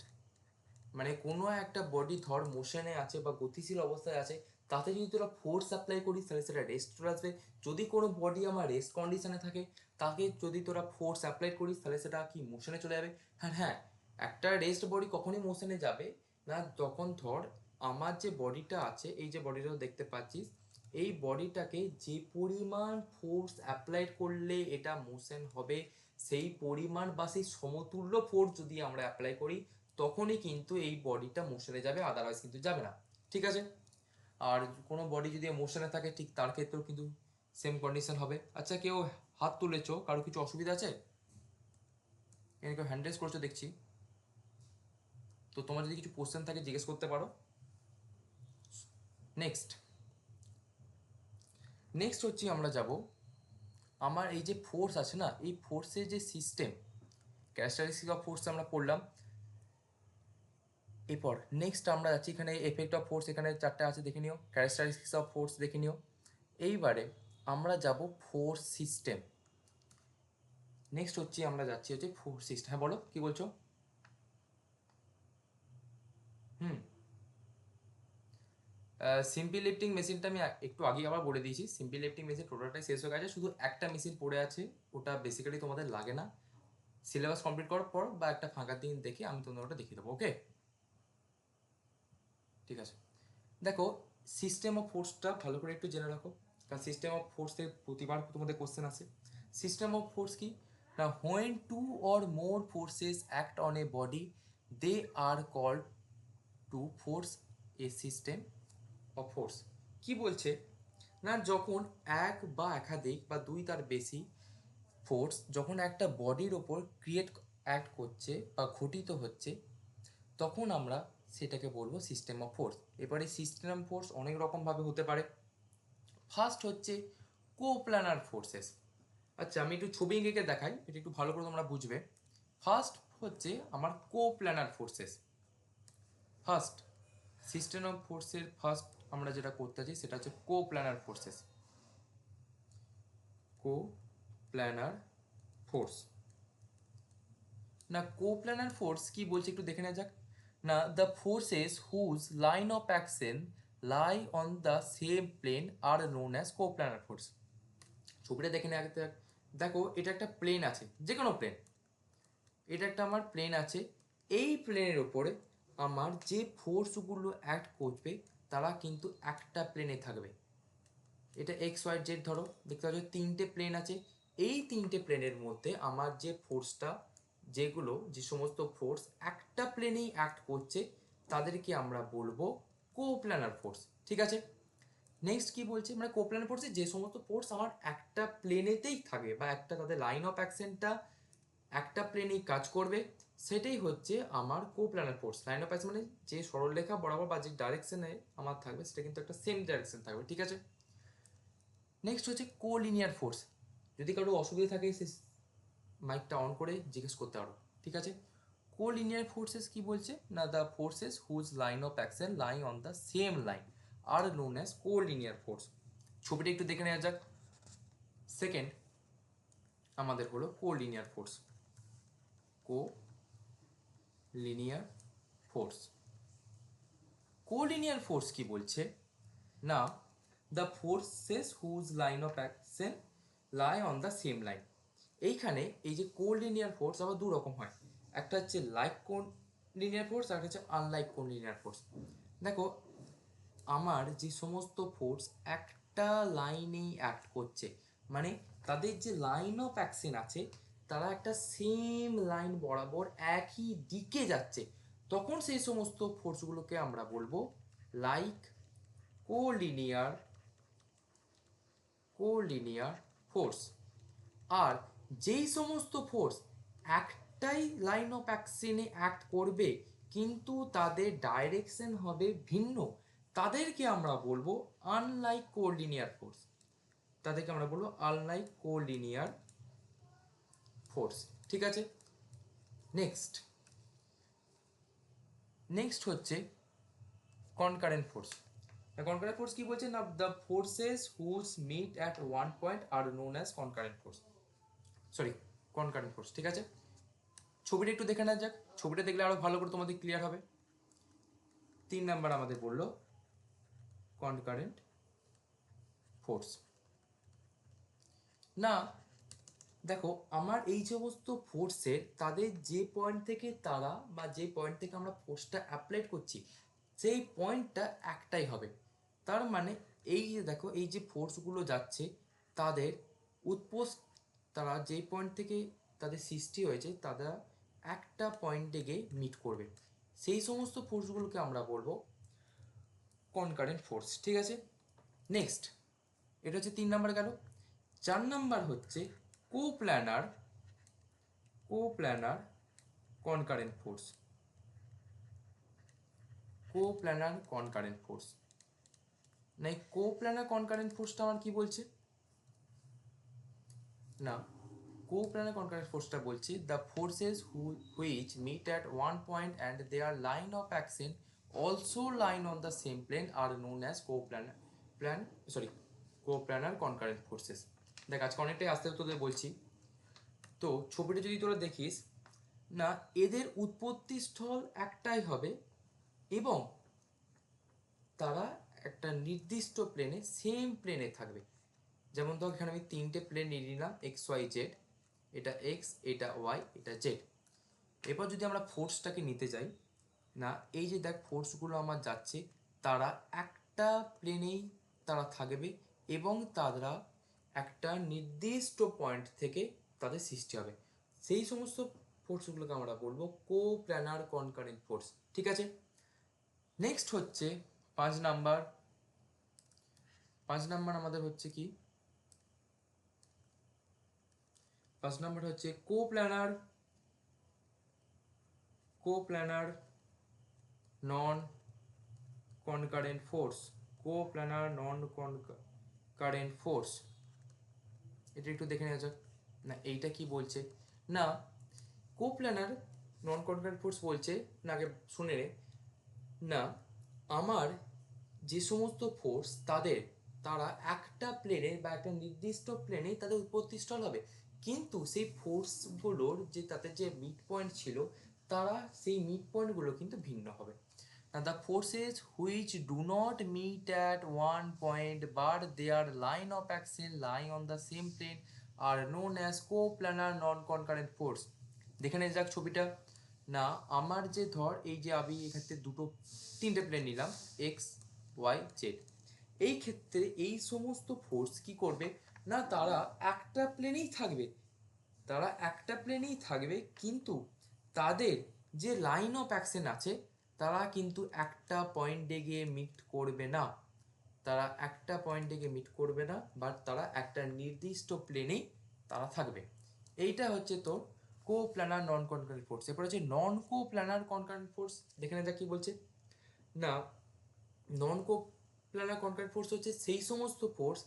মানে কোনো একটা বডি ধর মোশনে আছে বা গতিশীল অবস্থায় আছে, তাতে যদি তোরা ফোর্স অ্যাপ্লাই করিস তাহলে সেটা রেস্ট চলে আসবে। যদি কোনো বডি আমার রেস্ট কন্ডিশনে থাকে তাকে যদি তোরা ফোর্স অ্যাপ্লাই করিস তাহলে সেটা কি মোশনে চলে যাবে। হ্যাঁ হ্যাঁ, একটা রেস্ট বডি কখনই মোশনে যাবে না, যখন ধর আমার যে বডিটা আছে, এই যে বডিটা দেখতে পাচ্ছিস, এই বডিটাকে যে পরিমাণ ফোর্স অ্যাপ্লাই করলে এটা মোশন হবে, সেই পরিমাণ বা সেই সমতুল্য ফোর্স যদি আমরা অ্যাপ্লাই করি তখনই কিন্তু এই বডিটা মোশনে যাবে, আদারওয়াইজ কিন্তু যাবে না। ঠিক আছে, আর কোনো বডি যদি মোশনে থাকে ঠিক তার ক্ষেত্রেও কিন্তু সেম কন্ডিশন হবে। আচ্ছা কেউ হাত তুলেছো, কারো কিছু অসুবিধা আছে? এখানে কেউ হ্যান্ড রেজ করছো দেখছি, তো তোমার যদি কিছু কোশ্চেন থাকে জিজ্ঞেস করতে পারো। নেক্সট নেক্সট হচ্ছে আমরা যাব, আমার এই যে ফোর্স আছে না, এই ফোর্সের যে সিস্টেম, ক্যারেক্টারিস্টিক অফ ফোর্স আমরা পড়লাম। এরপর নেক্সট আমরা যাচ্ছি, এখানে এফেক্ট অফ ফোর্স এখানে চারটে আছে দেখে নিও, ক্যারেক্টারিস্টিক্স অফ ফোর্স দেখে নিও। এইবারে আমরা যাব ফোর্স সিস্টেম। নেক্সট হচ্ছে আমরা যাচ্ছি হচ্ছে ফোর্স সিস্টেম। হ্যাঁ বলো কি বলছো? হুম, সিম্পল লিফটিং মেশিনটা আমি একটু আগে আবার বলে দিয়েছি, সিম্পল লিফটিং মেশিন টোটালটাই শেষ হয়ে গেছে, শুধু একটা মেশিন পড়ে আছে, ওটা বেসিক্যালি তোমাদের লাগে না। সিলেবাস কমপ্লিট করার পর বা একটা ফাঁকা দিন দেখে আমি তোমাদের ওটা দেখিয়ে দেবো। ওকে, ঠিক আছে। দেখো সিস্টেম অফ ফোর্সটা ভালো করে একটু জেনে রাখো, কারণ সিস্টেম অফ ফোর্সে প্রতিবার তোমাদের কোশ্চেন আসে। সিস্টেম অফ ফোর্স কি না, when two or more forces act on a body they are called to force a system of force. কি বলছে না, যখন এক বা একাধিক বা দুই তার বেশি ফোর্স যখন একটা বডির ওপর অ্যাক্ট করছে বা ঘটিত হচ্ছে তখন আমরা সেটাকে বলবো সিস্টেম অফ ফোর্স। এবারে সিস্টেম অফ ফোর্স অনেক রকমভাবে হতে পারে। ফার্স্ট হচ্ছে কোপ্ল্যানার ফোর্সেস। আচ্ছা আমি একটু ছবি এঁকে দেখাই, এটা একটু ভালো করে তোমরা বুঝবে। ফার্স্ট হচ্ছে আমার coplanar forces. First system of ফোর্সের ফার্স্ট আমরা যেটা করতে চাই সেটা হচ্ছে coplanar forces. Coplanar force. না কো প্ল্যানার ফোর্স কি বলছে একটু দেখে নেওয়া যাক। না the forces whose line of action lie on the same plane are known as coplanar force. ছবিটা দেখে নেওয়া যাক। দেখো এটা একটা প্লেন আছে, যে কোনো প্লেন, এটা একটা আমার প্লেন আছে। এই প্লেনের ওপরে আমার যে ফোর্সগুলো অ্যাক্ট করবে তারা কিন্তু একটা প্লেনে থাকবে। এটা এক্স ওয়াই জেড ধরো দেখতে পাচ্ছ তিনটে প্লেন আছে। এই তিনটে প্লেনের মধ্যে আমার যে ফোর্সটা, যেগুলো যে সমস্ত ফোর্স একটা প্লেনেই অ্যাক্ট করছে তাদেরকে আমরা বলবো কোপ্ল্যানার ফোর্স। ঠিক আছে, নেক্সট কি বলছে, মানে কোপ্ল্যানার ফোর্সে যে সমস্ত ফোর্স আমার একটা প্লেনেতেই থাকবে বা একটা তাদের লাইন অফ অ্যাকশনটা একটা প্লেনেই কাজ করবে, সেটাই হচ্ছে আমার কোপ্ল্যানার ফোর্স। লাইন অফ অ্যাকশন মানে যে সরলরেখা বরাবর বা যে ডাইরেকশনে আমার থাকবে সেটা কিন্তু একটা সেম ডাইরেকশন থাকবে। ঠিক আছে, নেক্সট হচ্ছে কোলিনিয়ার ফোর্স। যদি কারো অসুবিধা থাকে সে মাইকটা অন করে জিজ্ঞেস করতে পারো। ঠিক আছে, কোলিনিয়ার ফোর্সেস কি বলছে, না the forces whose line of action lie on the same line are known as collinear force. ছবিটা একটু দেখে নেওয়া যাক। সেকেন্ড আমাদের হলো collinear force. Collinear force. Collinear force কি বলছে, না the forces whose line of action lie on the same line. এইখানে এই যে কোলিনিয়ার ফোর্স আবার দু রকম হয়, একটা হচ্ছে লাইক কোন লিনিয়ার ফোর্স আর একটা হচ্ছে আনলাইক কোন লিনিয়ার ফোর্স। দেখো আমার যে সমস্ত ফোর্স একটা লাইনেই অ্যাক্ট করছে, মানে তাদের যে লাইন অফ অ্যাকশন আছে তারা একটা সেম লাইন বরাবর একই দিকে যাচ্ছে, তখন সেই সমস্ত ফোর্সগুলোকে আমরা বলবো লাইক কোলিনিয়ার কোলিনিয়ার ফোর্স। আর যেই সমস্ত ফোর্স একটাই লাইন অফ অ্যাকশনে অ্যাক্ট করবে কিন্তু তাদের ডাইরেকশন হবে ভিন্ন, তাদেরকে আমরা বলবো আনলাইক কোলিনিয়ার ফোর্স। তাদেরকে আমরা বলবো আনলাইক কোলিনিয়ার ফোর্স। ঠিক আছে, নেক্সট নেক্সট হচ্ছে কনকারেন্ট ফোর্স। কনকারেন্ট ফোর্স কি বলছে, না the forces whose meet at one point are known as concurrent force. Sorry, concurrent force. ঠিক আছে, ছবিটা একটু দেখে নেওয়া যাক। ছবিটা দেখলে আরো ভালো করে তোমাদের ক্লিয়ার হবে। 3 নাম্বার আমাদের বললো কনকারেন্ট ফোর্স। না দেখো আমার এই সমস্ত ফোর্সের তাদের যে পয়েন্ট থেকে তারা বা যে পয়েন্ট থেকে আমরা ফোর্সটা অ্যাপ্লাই করছি সেই পয়েন্টটা একটাই হবে। তার মানে এই যে দেখো এই যে ফোর্সগুলো যাচ্ছে তাদের উৎপোষ, তারা যে পয়েন্ট থেকে তাদের সৃষ্টি হয়েছে তারা একটা পয়েন্টে গিয়ে মিট করবে, সেই সমস্ত ফোর্সগুলোকে আমরা বলবো কনকারেন্ট ফোর্স। ঠিক আছে, নেক্সট এটা হচ্ছে 3 নাম্বার গেল। 4 নাম্বার হচ্ছে কোপ্ল্যানার কোপ্ল্যানার কনকারেন্ট ফোর্স। কোপ্ল্যানার কনকারেন্ট ফোর্স, না এই কোপ্ল্যানার কনকারেন্ট ফোর্সটা আমার কি বলছে, না কোপ্ল্যানার কনকারেন্ট ফোর্সটা বলছে the forces which meet at one point and their line of action also line on the same plane are known as coplanar concurrent forces. দেখ আজকে অনেকটাই আস্তে আস্তে তোদের বলছি। তো ছবিটা যদি তোরা দেখিস, না এদের উৎপত্তি স্থল একটাই হবে এবং তারা একটা নির্দিষ্ট প্লেনে সেম প্লেনে থাকবে। যেমন ধর এখানে আমি তিনটে প্লেন নিয়ে নিলাম এক্স ওয়াই জেড, এটা এক্স, এটা ওয়াই, এটা জেড। এরপর যদি আমরা ফোর্সটাকে নিতে যাই, না এই যে দেখ ফোর্সগুলো আমার যাচ্ছে তারা একটা প্লেনেই তারা থাকবে এবং তারা একটা নির্দিষ্ট পয়েন্ট থেকে তাদের সৃষ্টি হবে, সেই সমস্ত ফোর্সগুলোকে আমরা বলবো কোপ্ল্যানার কনকারেন্ট ফোর্স। ঠিক আছে, নেক্সট হচ্ছে 5 নাম্বার। 5 নাম্বার আমাদের হচ্ছে কি, 5 নাম্বার হচ্ছে কোপ্ল্যানার নন কনকারেন্ট ফোর্স। কোপ্ল্যানার নন কনকারেন্ট ফোর্স, এটা একটু দেখে নেওয়া যাক। না এইটা কি বলছে না কোপ্ল্যানার নন কনকারেন্ট ফোর্স বলছে না, আগে শুনে নে না, আমার যে সমস্ত ফোর্স তারা একটা প্লেনে বা একটা নির্দিষ্ট প্লেনে তাদের উৎপত্তি স্থল হবে, কিন্তু সেই ফোর্সগুলোর যে তাদের যে মিড পয়েন্ট ছিল তারা সেই মিড পয়েন্টগুলো কিন্তু ভিন্ন হবে। Now the forces which do not meet at one point but their line of action lying on the same plane are known as coplanar non-concurrent force. দেখে নে যাক ছবিটা। না আমার যে ধর এই যে আমি এক্ষেত্রে তিনটে প্লেন নিলাম এক্স ওয়াই জেড, এই ক্ষেত্রে এই সমস্ত ফোর্স কি করবে না তারা একটা প্লেনেই থাকবে, কিন্তু তাদের যে লাইন অফ অ্যাকশন আছে তারা কিন্তু একটা পয়েন্টে গিয়ে মিট করবে না, বাট তারা একটা নির্দিষ্ট প্লেনেই তারা থাকবে। এইটা হচ্ছে তোর কো প্ল্যানার নন কনকারেন্ট ফোর্স। এরপর হচ্ছে নন কো প্ল্যানার কনকারেন্ট ফোর্স। দেখে নেওয়া যাক কি বলছে না নন কো প্ল্যানার কনকারেন্ট ফোর্স হচ্ছে সেই সমস্ত ফোর্স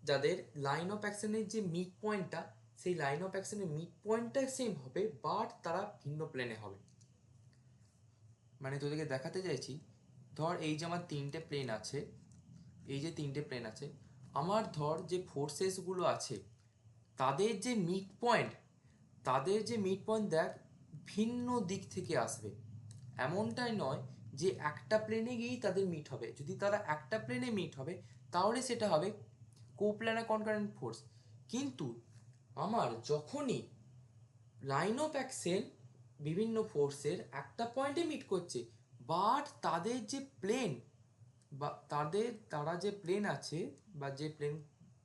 যাদের লাইন অফ অ্যাকশনের যে মিড পয়েন্টটা সেই লাইন অফ অ্যাকশনের মিড পয়েন্টটা সেম হবে বাট তারা ভিন্ন প্লেনে হবে। মানে তোদেরকে দেখাতে চাইছি ধর এই যে আমার তিনটে প্লেন আছে, আমার ধর যে ফোর্সেসগুলো আছে তাদের যে মিড পয়েন্ট দেখ ভিন্ন দিক থেকে আসবে। এমনটাই নয় যে একটা প্লেনে গিয়েই তাদের মিট হবে, যদি তারা একটা প্লেনে মিট হবে তাহলে সেটা হবে কোপ্ল্যানার কনকারেন্ট ফোর্স। কিন্তু আমার যখনই লাইন অফ অ্যাকশন বিভিন্ন ফোর্সের একটা পয়েন্টে মিট করছে বাট তাদের যে প্লেন বা তারা যে প্লেন আছে বা যে প্লেন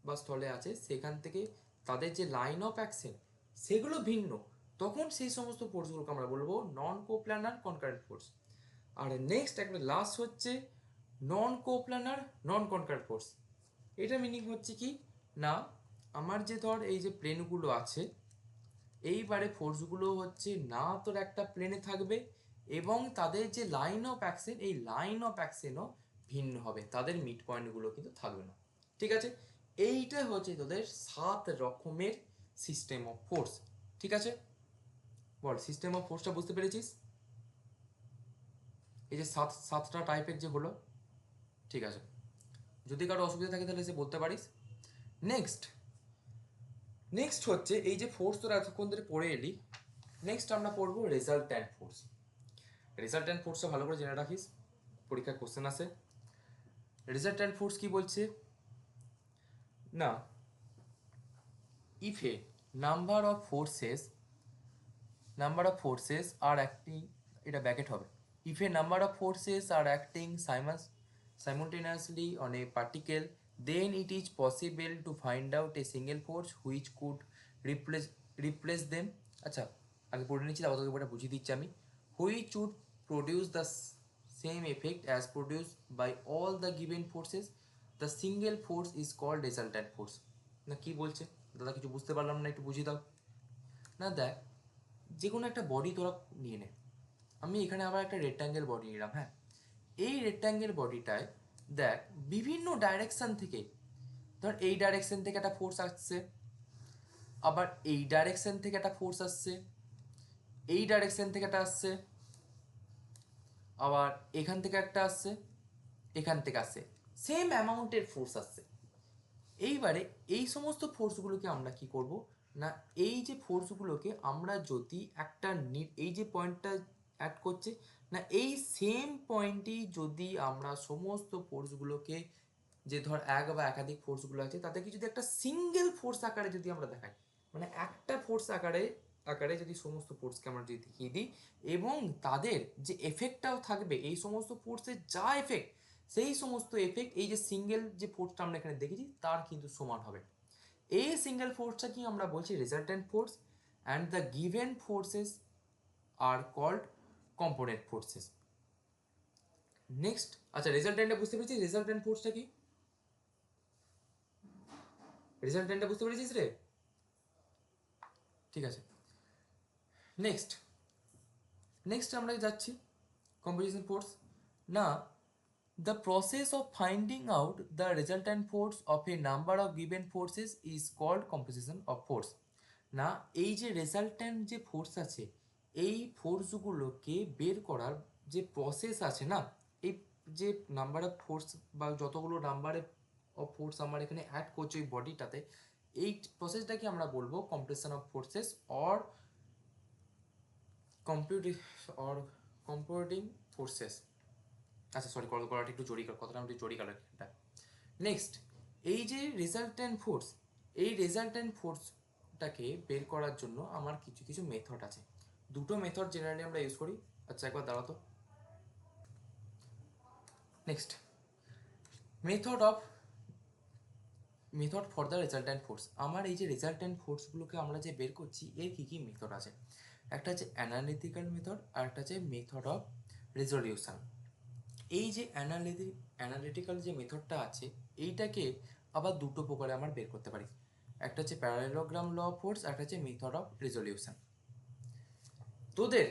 বা স্থলে আছে সেখান থেকে তাদের যে লাইন অফ অ্যাকশন সেগুলো ভিন্ন, তখন সেই সমস্ত ফোর্সগুলোকে আমরা বলবো নন কোপ্ল্যানার কনকারেন্ট ফোর্স। আর নেক্সট একটা লাস্ট হচ্ছে নন কোপ্ল্যানার নন কনকারেন্ট ফোর্স। এটা মিনিং হচ্ছে কি না আমার যে ধর এই যে প্লেনগুলো আছে এইবারে ফোর্সগুলো হচ্ছে না তোর একটা প্লেনে থাকবে এবং তাদের যে লাইন অফ অ্যাকশন এই লাইন অফ অ্যাকশনও ভিন্ন হবে, তাদের মিড পয়েন্টগুলো কিন্তু থাকবে না। ঠিক আছে, এইটা হচ্ছে তোদের 7 রকমের সিস্টেম অফ ফোর্স। ঠিক আছে, বল সিস্টেম অফ ফোর্সটা বুঝতে পেরেছিস? এই যে সাতটা টাইপের যে হলো, ঠিক আছে, যদি কারো অসুবিধা থাকে তাহলে সে বলতে পারিস। নেক্সট হচ্ছে এই যে ফোর্স তোরা এতক্ষণ ধরে পড়ে এলি, নেক্সট আমরা পড়বো রেজাল্ট্যান্ট ফোর্স। রেজাল্ট্যান্ট ফোর্সটা ভালো করে জেনে রাখিস, পরীক্ষায় কোশ্চেন আসে। রেজাল্ট্যান্ট ফোর্স কি বলছে না if a number of forces are acting, এটা ব্যাকেট হবে, if a number of forces are acting simultaneously on a particle, then it is possible to find out a single force which could replace them. আচ্ছা আগে পড়ে নিচ্ছি, তারপর তোকে পড়ে বুঝিয়ে দিচ্ছি আমি। which would produce the same effect as produced by all the given forces. The single force is called resultant force. না কি বলছে দাদা, কিছু বুঝতে পারলাম না, একটু বুঝিয়ে দাও না। দেখ যে কোনো একটা বডি তোরা নিয়ে নে, আমি এখানে আবার একটা রেক্ট্যাঙ্গেল বডি নিলাম। হ্যাঁ, এই রেক্ট্যাঙ্গেল বডিটায় দেখ বিভিন্ন ডাইরেকশন থেকে, ধর এই ডাইরেকশন থেকে একটা ফোর্স আসছে, আবার এই ডাইরেকশন থেকে একটা ফোর্স আসছে, এই ডাইরেকশন থেকে একটা আসছে, আবার এখান থেকে একটা আসছে, এখান থেকে আসছে, সেম অ্যামাউন্টের ফোর্স আসছে। এইবারে এই সমস্ত ফোর্সগুলোকে আমরা কি করব না এই যে ফোর্সগুলোকে আমরা যদি একটা এই যে পয়েন্টটা অ্যাড করছে না এই সেম পয়েন্টেই যদি আমরা সমস্ত ফোর্সগুলোকে যে ধর এক বা একাধিক ফোর্সগুলো আছে তাদেরকে যদি একটা সিঙ্গেল ফোর্স আকারে যদি আমরা দেখাই, মানে একটা ফোর্স আকারে যদি সমস্ত ফোর্সকে আমরা যদি দেখিয়ে দিই এবং তাদের যে এফেক্টটাও থাকবে এই সমস্ত ফোর্সের যা এফেক্ট সেই সমস্ত এফেক্ট এই যে সিঙ্গেল যে ফোর্সটা আমরা এখানে দেখেছি তার কিন্তু সমান হবে। এই সিঙ্গেল ফোর্সটা কি আমরা বলছি resultant force, and the given forces are called component forces. Next আচ্ছা রেজাল্ট্যান্টটা বুঝতে পেরেছিস? রেজাল্ট্যান্ট ফোর্সটা কি? রেজাল্ট্যান্টটা বুঝতে পেরেছিস রে? ঠিক আছে, নেক্সট আমরা যাচ্ছি কম্পোজিশন ফোর্স। না the process of finding out the resultant force of a number of given forces is called composition of force. না, এই যে রেজাল্ট্যান্ট যে ফোর্স আছে, এই ফোর্সগুলোকে বের করার যে প্রসেস আছে না, এই যে নাম্বার অফ ফোর্স বা যতগুলো নাম্বারে অফ ফোর্স আমার এখানে অ্যাড করছে ওই বডিটাতে, এই প্রসেসটাকে আমরা বলবো compression of forces or computing forces. আচ্ছা সরি, কথাটা একটু জড়ি, কথাটা একটু জড়ি গেল এটা। নেক্সট, এই যে রেজাল্ট্যান্ট ফোর্স, এই রেজাল্ট্যান্ট ফোর্সটাকে বের করার জন্য আমার কিছু কিছু মেথড আছে। দুটো মেথড জেনারেলি আমরা ইউজ করি। আচ্ছা একবার দাঁড়াতো। Next, method for the resultant force. আমার এই যে রেজাল্ট্যান্ট ফোর্সগুলোকে আমরা যে বের করছি, এর কী কী মেথড আছে? একটা হচ্ছে অ্যানালিটিক্যাল মেথড, আর একটা হচ্ছে মেথড অফ রেজলিউশন। এই যে অ্যানালিটিক্যাল যে মেথডটা আছে, এইটাকে আবার দুটো প্রকারে আমরা বের করতে পারি। একটা হচ্ছে প্যারালেলোগ্রাম ল অফ ফোর্স, একটা হচ্ছে মেথড অফ রেজলিউশন। তোদের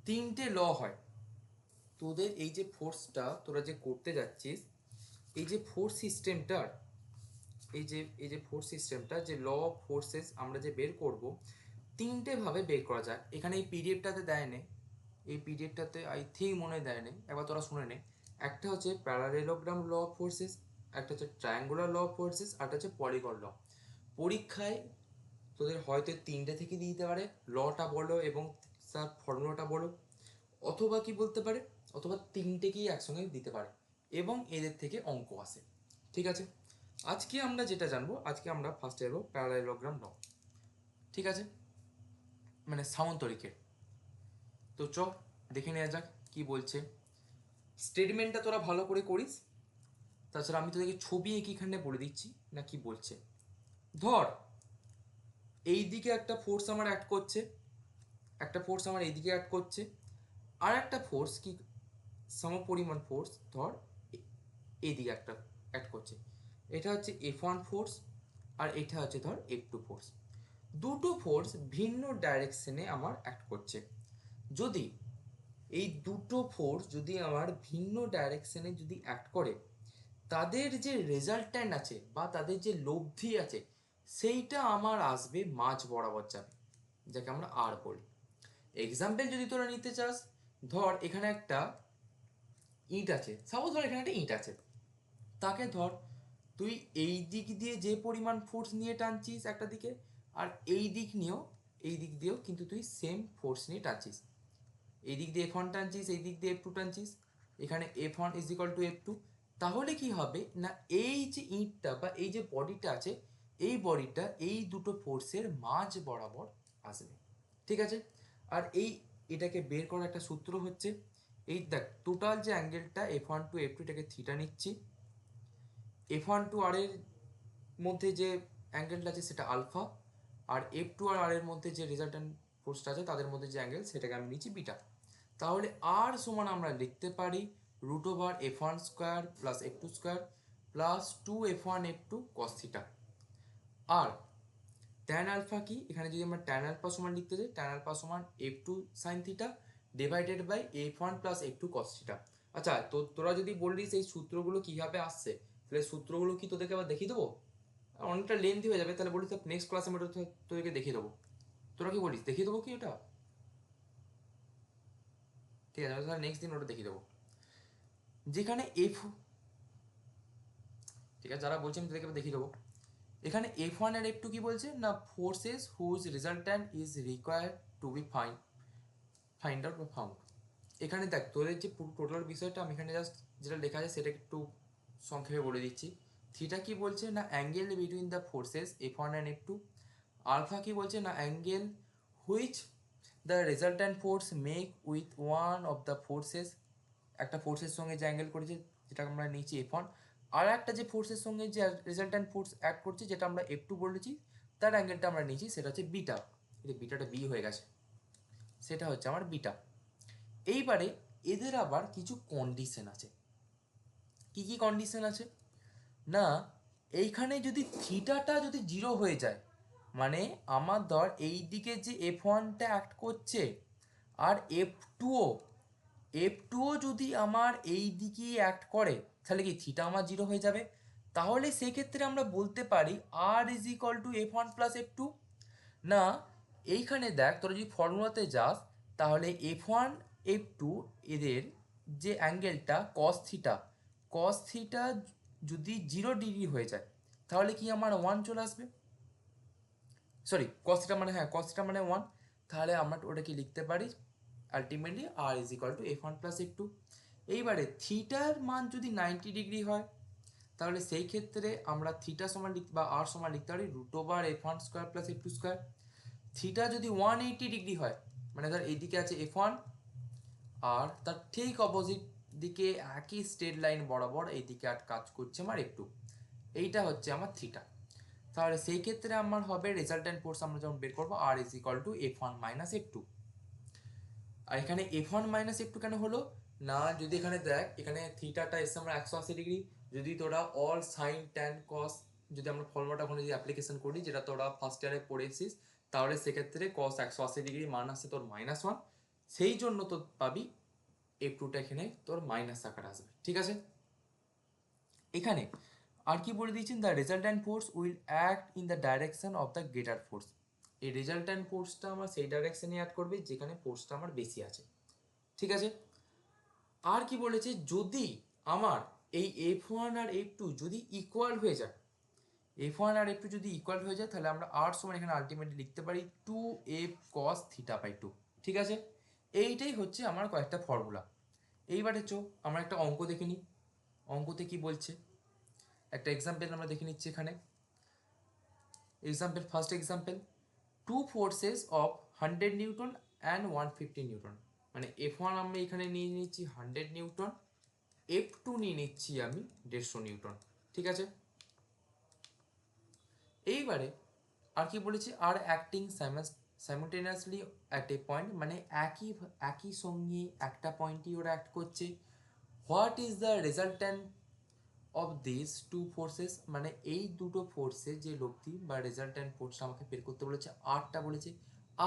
তিনটে ল হয়। তোদের এই যে ফোর্সটা তোরা যে করতে যাচ্ছিস, এই যে ফোর্স সিস্টেমটার, এই যে ফোর্স সিস্টেমটা, যে ল অফ ফোর্সেস আমরা যে বের করব, তিনটে ভাবে বের করা যায়। এখানে এই পিডিএফটাতে দেয় নে, এই পিডিএফটাতে আই থিঙ্ক মনে দেয় নে, একবার তোরা শুনে নে। একটা হচ্ছে প্যারালেলোগ্রাম ল অফ ফোর্সেস, একটা হচ্ছে ট্রায়াঙ্গুলার ল অফ ফোর্সেস, আর একটা হচ্ছে পলিগন ল। পরীক্ষায় তোদের হয়তো তিনটে থেকে দিতে পারে, লটা বলো এবং তার ফর্মুলাটা বলো, অথবা কি বলতে পারে, অথবা তিনটেকেই একসঙ্গে দিতে পারে এবং এদের থেকে অঙ্ক আসে। ঠিক আছে, আজকে আমরা যেটা জানবো, আজকে আমরা ফার্স্টে যাবো প্যারালেলোগ্রাম ল। ঠিক আছে, মানে সামান্তরিকের। তো চ দেখে নেওয়া যাক কি বলছে। স্টেটমেন্টটা তোরা ভালো করে করিস, তাছাড়া আমি তোদেরকে ছবি এঁকিখানে বলে দিচ্ছি না কি বলছে। ধর এই দিকে একটা ফোর্স আমার অ্যাড করছে, একটা ফোর্স আমার এইদিকে অ্যাড করছে, আর একটা ফোর্স কি সমপরিমাণ ফোর্স ধর এইদিকে একটা অ্যাড করছে। এটা হচ্ছে F1 ফোর্স, আর এটা হচ্ছে ধর F2 ফোর্স। দুটো ফোর্স ভিন্ন ডাইরেকশনে আমার অ্যাড করছে। যদি এই দুটো ফোর্স যদি আমার ভিন্ন ডাইরেকশনে যদি অ্যাক্ট করে, তাদের যে রেজাল্ট্যান্ট আছে বা তাদের যে লব্ধি আছে, সেইটা আমার আসবে মাঝ বরাবর যাবে, যাকে আমরা আর বলি। এক্সাম্পল যদি তোরা নিতে চাস, ধর এখানে একটা ইট আছে, সাপোজ ধর এখানে একটা ইট আছে, তাকে ধর তুই এই দিক দিয়ে যে পরিমাণ ফোর্স নিয়ে টানছিস একটা দিকে, আর এই দিক দিয়েও কিন্তু তুই সেম ফোর্স নিয়ে টানছিস। এই দিক দিয়ে F1 টানছিস, এই দিক দিয়ে F2 টানছিস, এখানে F1 is equal two F2। তাহলে কি হবে না, এই যে ইটটা বা এই যে বডিটা আছে, এই বডিটা এই দুটো ফোর্সের মাঝ বরাবর আসবে। ঠিক আছে, আর এটাকে বের করার একটা সূত্র হচ্ছে, এই দেখ টোটাল যে অ্যাঙ্গেলটা F1 টু F2, এটাকে থিটা নিচ্ছি। F1 টু আর এর মধ্যে যে অ্যাঙ্গেলটা আছে সেটা আলফা, আর F2 আর আর এর মধ্যে যে রেজাল্ট্যান্ট ফোর্সটা আছে তাদের মধ্যে যে অ্যাঙ্গেল, সেটাকে আমি নিচ্ছি বিটা। তাহলে আর সমান আমরা লিখতে পারি √F1 square plus F2 square plus 2F1 F2 cos theta. আর ট্যান আলফা কি, এখানে যদি আমরা ট্যান আলফা সমান লিখতে যাই, ট্যান আলফা সমান F2 sine theta divided by F1 plus F2 cos theta. আচ্ছা, তো তোরা যদি বললিস এই সূত্রগুলো কীভাবে আসছে, তাহলে সূত্রগুলো কি তোদেরকে আবার দেখিয়ে দেবো? অনেকটা লেন্থি হয়ে যাবে, তাহলে বলিস নেক্সট ক্লাসে আমি তোদেরকে দেখিয়ে দেবো। তোরা কি বলিস, দেখিয়ে দেবো কি ওটা? ঠিক আছে, তাহলে নেক্সট দিন ওটা দেখিয়ে দেবো। যেখানে ঠিক আছে, যারা বলছে আমি তাদেরকে দেখিয়ে দেবো। এখানে F1 আর F2 কি বলছে না, forces whose resultant is required to be find out বা ফাউন্ড। এখানে দেখ তোদের যে টোটাল বিষয়টা আমি এখানে জাস্ট যেটা লেখা আছে সেটা একটু সংক্ষেপে বলে দিচ্ছি। থিটা কি বলছে না, angle between the forces F1 and F2। Alpha কি বলছে না, angle which the resultant force make with one of the forces, একটা ফোর্সের সঙ্গে যে অ্যাঙ্গেল করেছে যেটা আমরা নিচ্ছি F1, আর একটা যে ফোর্সের সঙ্গে যে রেজাল্ট্যান্ট ফোর্স অ্যাড করছে যেটা আমরা F2 বলেছি, তার অ্যাঙ্গেলটা আমরা নিচ্ছি, সেটা হচ্ছে বিটা। এই বিটাটা বি হয়ে গেছে, সেটা হচ্ছে আমার বিটা। এইবারে এদের আবার কিছু কন্ডিশন আছে। কি কি কন্ডিশন আছে না, এইখানে যদি থিটাটা যদি 0 হয়ে যায়, মানে আমার ধর এই দিকে যে F1টা অ্যাক্ট করছে আর F2ও F2ও যদি আমার এই দিকে অ্যাক্ট করে তাহলে কি থিটা আমার 0 হয়ে যাবে। তাহলে সেক্ষেত্রে আমরা বলতে পারি R is equal to F1 plus F2। না, এইখানে দেখ তোরা যদি ফর্মুলাতে যাস তাহলে F1 F2 এদের যে অ্যাঙ্গেলটা কস থিটা যদি 0 ডিগ্রি হয়ে যায় তাহলে কি আমার 1 চলে আসবে। সরি, কস থিটা মানে, হ্যাঁ কস থিটা মানে 1। তাহলে আমরা ওটাকে লিখতে পারি ultimately R is equal to F1 plus F2। এইবারে থিটার মান যদি 90 ডিগ্রি হয় তাহলে সেই ক্ষেত্রে আমরা থিটা সমান বা আর সমান লিখতে পারি √F1 square plus F2 square. Theta যদি 180 ডিগ্রি হয় মানে ধর এইদিকে আছে F1 আর তার ঠিক অপোজিট দিকে একই স্ট্রেট লাইন বরাবর এইদিকে আর কাজ করছে আমার F2, এইটা হচ্ছে আমার থিটা। তাহলে সেই ক্ষেত্রে আমার হবে রেজাল্টেন্ট ফোর্স আমরা যখন বের করবো R is equal to F1 minus F2। আর এখানে F1 মাইনাস F2 কেন হলো না, যদি এখানে দেখ এখানে থিটাটা এসছে আমরা 180 ডিগ্রি, যদি তোরা অল সাইন ট্যান কস যদি আমরা ফর্মুলাটা ওখানে যদি অ্যাপ্লিকেশন করি যেটা তোরা ফার্স্ট ইয়ারে পড়েছিস তাহলে সেক্ষেত্রে কস 180 ডিগ্রি মান আসছে তোর -1, সেই জন্য তোর পাবি F2টা এখানে তোর মাইনাস আকার আসবে। ঠিক আছে, এখানে আর কি বলে দিয়েছেন, the resultant force will act in the direction of the greater force. এই রেজাল্ট্যান্ট ফোর্সটা আমরা সেই ডাইরেকশনে অ্যাড করবে যেখানে ফোর্সটা আমার বেশি আছে। ঠিক আছে, আর কি বলেছে, যদি আমার এই F1 আর F2 যদি ইকুয়াল হয়ে যায়, F1 আর F2 যদি ইকুয়াল হয়ে যায় তাহলে আমরা আর সমান এখানে আলটিমেটলি লিখতে পারি 2F cos θ/2। ঠিক আছে, এইটাই হচ্ছে আমার কয়েকটা ফর্মুলা। এইবারে আমরা একটা অঙ্ক দেখে নিই। অঙ্কতে কি বলছে একটা এক্সাম্পল আমরা দেখে নিচ্ছি এখানে। Example, first example, two forces of 100 newton and 150 newton. মানে F1 আমি এখানে নিয়ে নিচ্ছি 100 নিউটন, F2 নিয়ে নিচ্ছি আমি 150 নিউটন। ঠিক আছে, এইবারে আর কি বলেছি, are acting simultaneously at a point, মানে একই সঙ্গে একটা পয়েন্টই ওরা অ্যাক্ট করছে। What is the resultant of this two forces, মানে এই দুটো ফোর্সের যে লব্ধি বা রেজাল্ট্যান্ট ফোর্সটা আমাকে বের করতে বলেছে, আরটা বলেছে।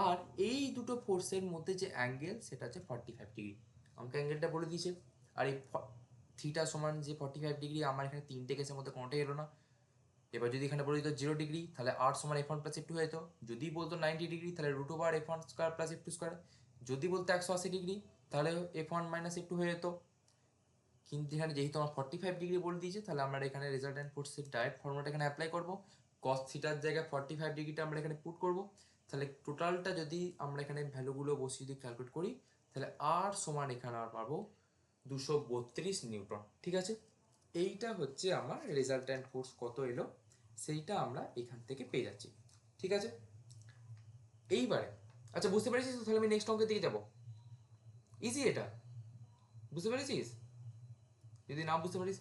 আর এই দুটো ফোর্সের মধ্যে যে অ্যাঙ্গেল সেটা হচ্ছে 45 ডিগ্রি, আমাকে অ্যাঙ্গেলটা বলে দিয়েছে। আর এই থিটা সমান যে 45 ডিগ্রি, আমার এখানে তিনটে কেসের মধ্যে কোনোটাই এলো না। এবার যদি এখানে বলে দিত 0 ডিগ্রি তাহলে আর সমান F1 প্লাস F2 হয়ে যেত। যদি বলতো 90 ডিগ্রি তাহলে √F1 square plus F2 square. যদি বলতো 180 ডিগ্রি তাহলে F1 মাইনাস F2 হয়ে যেত। কিন্তু এখানে যেহেতু আমার 45 ডিগ্রি বলে দিয়েছে তাহলে আমরা এখানে রেজাল্ট্যান্ট ফোর্সের ডাইরেক্ট ফর্মুলাটা এখানে অ্যাপ্লাই করবো। কস থিটার জায়গায় 45 ডিগ্রিটা আমরা এখানে পুট করবো। তাহলে টোটালটা যদি আমরা এখানে ভ্যালুগুলো বসিয়ে যদি ক্যালকুলেট করি তাহলে আর সমান এখানে আর পাবো 232 নিউটন। ঠিক আছে, এইটা হচ্ছে আমার রেজাল্ট্যান্ট ফোর্স কত এলো সেইটা আমরা এখান থেকে পেয়ে যাচ্ছি। ঠিক আছে, এইবারে আচ্ছা বুঝতে পেরেছিস তো, তাহলে আমি নেক্সট অঙ্কের দিকে যাবো। ইজি এটা, বুঝতে পেরেছিস? যদি না বুঝতে পারিস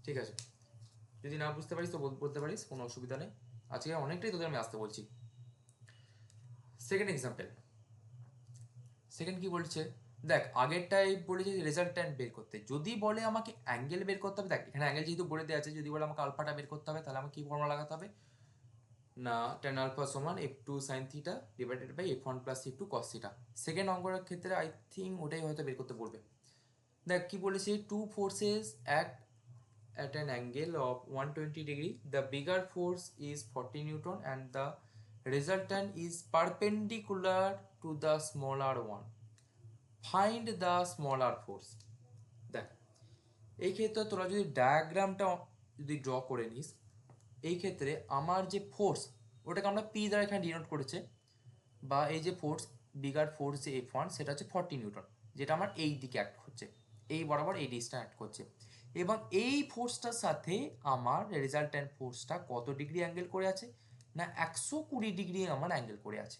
ঠিক আছে, যদি না বুঝতে পারিস তো বলতে পারিস, কোনো অসুবিধা নেই। আজকে অনেকটাই তোদের আমি আসতে বলছি। সেকেন্ড এক্সাম্পল, সেকেন্ড কি বলছে দেখ, আগেরটাই বলেছে রেজাল্ট্যান্ট বের করতে, যদি বলে আমাকে অ্যাঙ্গেল বের করতে হবে, দেখ এখানে অ্যাঙ্গেল যেহেতু বলে দেওয়া আছে, যদি বলে আমাকে আলফাটা বের করতে হবে তাহলে আমাকে কি ফর্মুলা লাগাতে হবে না, tan আলফা সমান F2 sin theta divided by F1 plus F2 cos theta. Second অঙ্কের ক্ষেত্রে আই থিঙ্ক ওটাই হয়তো বের করতে বলবে। দেখ কি বলেছে, two forces act at an angle of 120 degree. The bigger force is 40 Newton and the resultant is perpendicular to the smaller one. Find the smaller force. দেখ এই ক্ষেত্রে তোরা যদি ডায়াগ্রামটা যদি ড্র করে নিস, এই ক্ষেত্রে আমার যে ফোর্স ওটাকে আমরা পি দ্বারা এখানে ডিনোট করেছে, বা এই যে ফোর্স বিগার ফোর্স যে F1 সেটা হচ্ছে 40 নিউটন, যেটা আমার এই দিকে অ্যাক্ট করছে, এই বরাবর এই ডিস্টটা অ্যাক্ট করছে। এবং এই ফোর্সটার সাথে আমার রেজাল্ট্যান্ট ফোর্সটা কত ডিগ্রি অ্যাঙ্গেল করে আছে না 120 ডিগ্রি আমার অ্যাঙ্গেল করে আছে।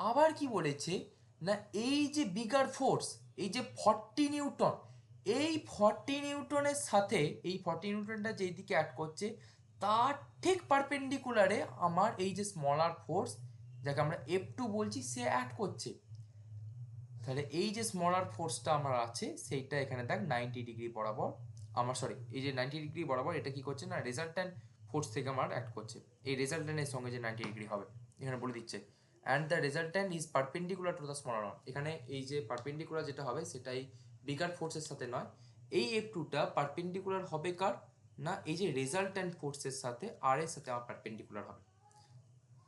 আবার কি বলেছে না, এই যে বিগার ফোর্স এই যে 40 নিউটন, এই 40 নিউটনের সাথে এই 40 নিউটনটা যেই দিকে অ্যাড করছে তার ঠিক পারপেন্ডিকুলারে আমার এই যে স্মলার ফোর্স যাকে আমরা F2 বলছি সে অ্যাড করছে। তাহলে এই যে স্মলার ফোর্সটা আমার আছে সেইটা এখানে দেখ 90 ডিগ্রি বরাবর আমার, সরি এই যে 90 ডিগ্রি বরাবর এটা কি করছে না রেজাল্ট্যান্ট ফোর্স থেকে আমার অ্যাড করছে, এই রেজাল্ট্যান্টের সঙ্গে যে 90 ডিগ্রি হবে এখানে বলে দিচ্ছে। And the resultant is perpendicular to the smaller one. এখানে এই যে পারপেন্ডিকুলার যেটা হবে সেটাই বিগার ফোর্সের সাথে নয়, এই F2টা পারপেন্ডিকুলার হবে কার না এই যে রেজাল্ট্যান্ট ফোর্সের সাথে আর এর সাথে আমার পারপেন্ডিকুলার হবে।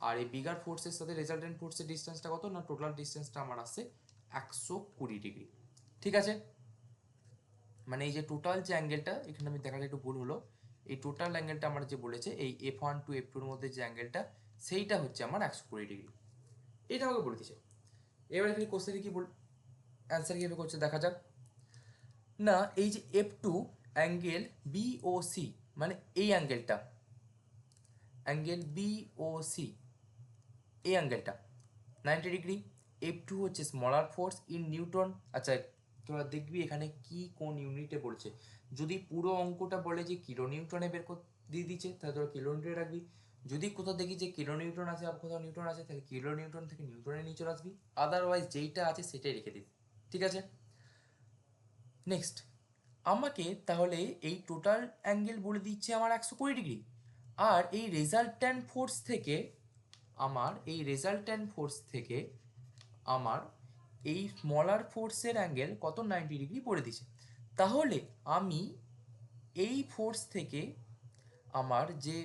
আর এই বিগার ফোর্সের সাথে রেজাল্ট্যান্ট ফোর্সের ডিস্টেন্সটা কত না টোটাল ডিস্টেন্সটা আমার আসছে 120 ডিগ্রি। ঠিক আছে, মানে এই যে টোটাল যে অ্যাঙ্গেলটা এখানে আমি দেখালে একটু ভুল হলো, এই টোটাল অ্যাঙ্গেলটা আমার যে বলেছে এই F1 টু F2 এর মধ্যে যে অ্যাঙ্গেলটা সেইটা হচ্ছে আমার 120 ডিগ্রি। এটা আমাকে বলে দিচ্ছে। এবার এখানে কোশ্চেনে কি বল অ্যান্সার কীভাবে করছে দেখা যাক। না এই যে F2 অ্যাঙ্গেল BOC, মানে এই অ্যাঙ্গেলটা অ্যাঙ্গেল BOC এই অ্যাঙ্গেলটা 90 ডিগ্রি। F2 হচ্ছে স্মলার ফোর্স ইন নিউটন। আচ্ছা তোরা দেখবি এখানে কি কোন ইউনিটে বলছে, যদি পুরো অঙ্কটা বলে যে কিলো নিউটনে বের করে দিয়ে দিচ্ছে তাহলে তোরা কিলো নিউটনে রাখবি, যদি কোথাও দেখি যে কিলো নিউটন আছে আর কোথাও নিউটন আছে তাহলে কিলো নিউটন থেকে নিউটনে নিয়ে চলে আসবি, আদারওয়াইজ যেইটা আছে সেটাই রেখে দিবি। ঠিক আছে, নেক্সট আমাকে তাহলে এই টোটাল অ্যাঙ্গেল বলে দিচ্ছে আমার 120 ডিগ্রি, আর এই রেজাল্ট্যান্ট ফোর্স থেকে আমার এই স্মলার ফোর্সের অ্যাঙ্গেল কত 90 ডিগ্রি পড়ে দিছে। তাহলে আমি এই ফোর্স থেকে আমার যে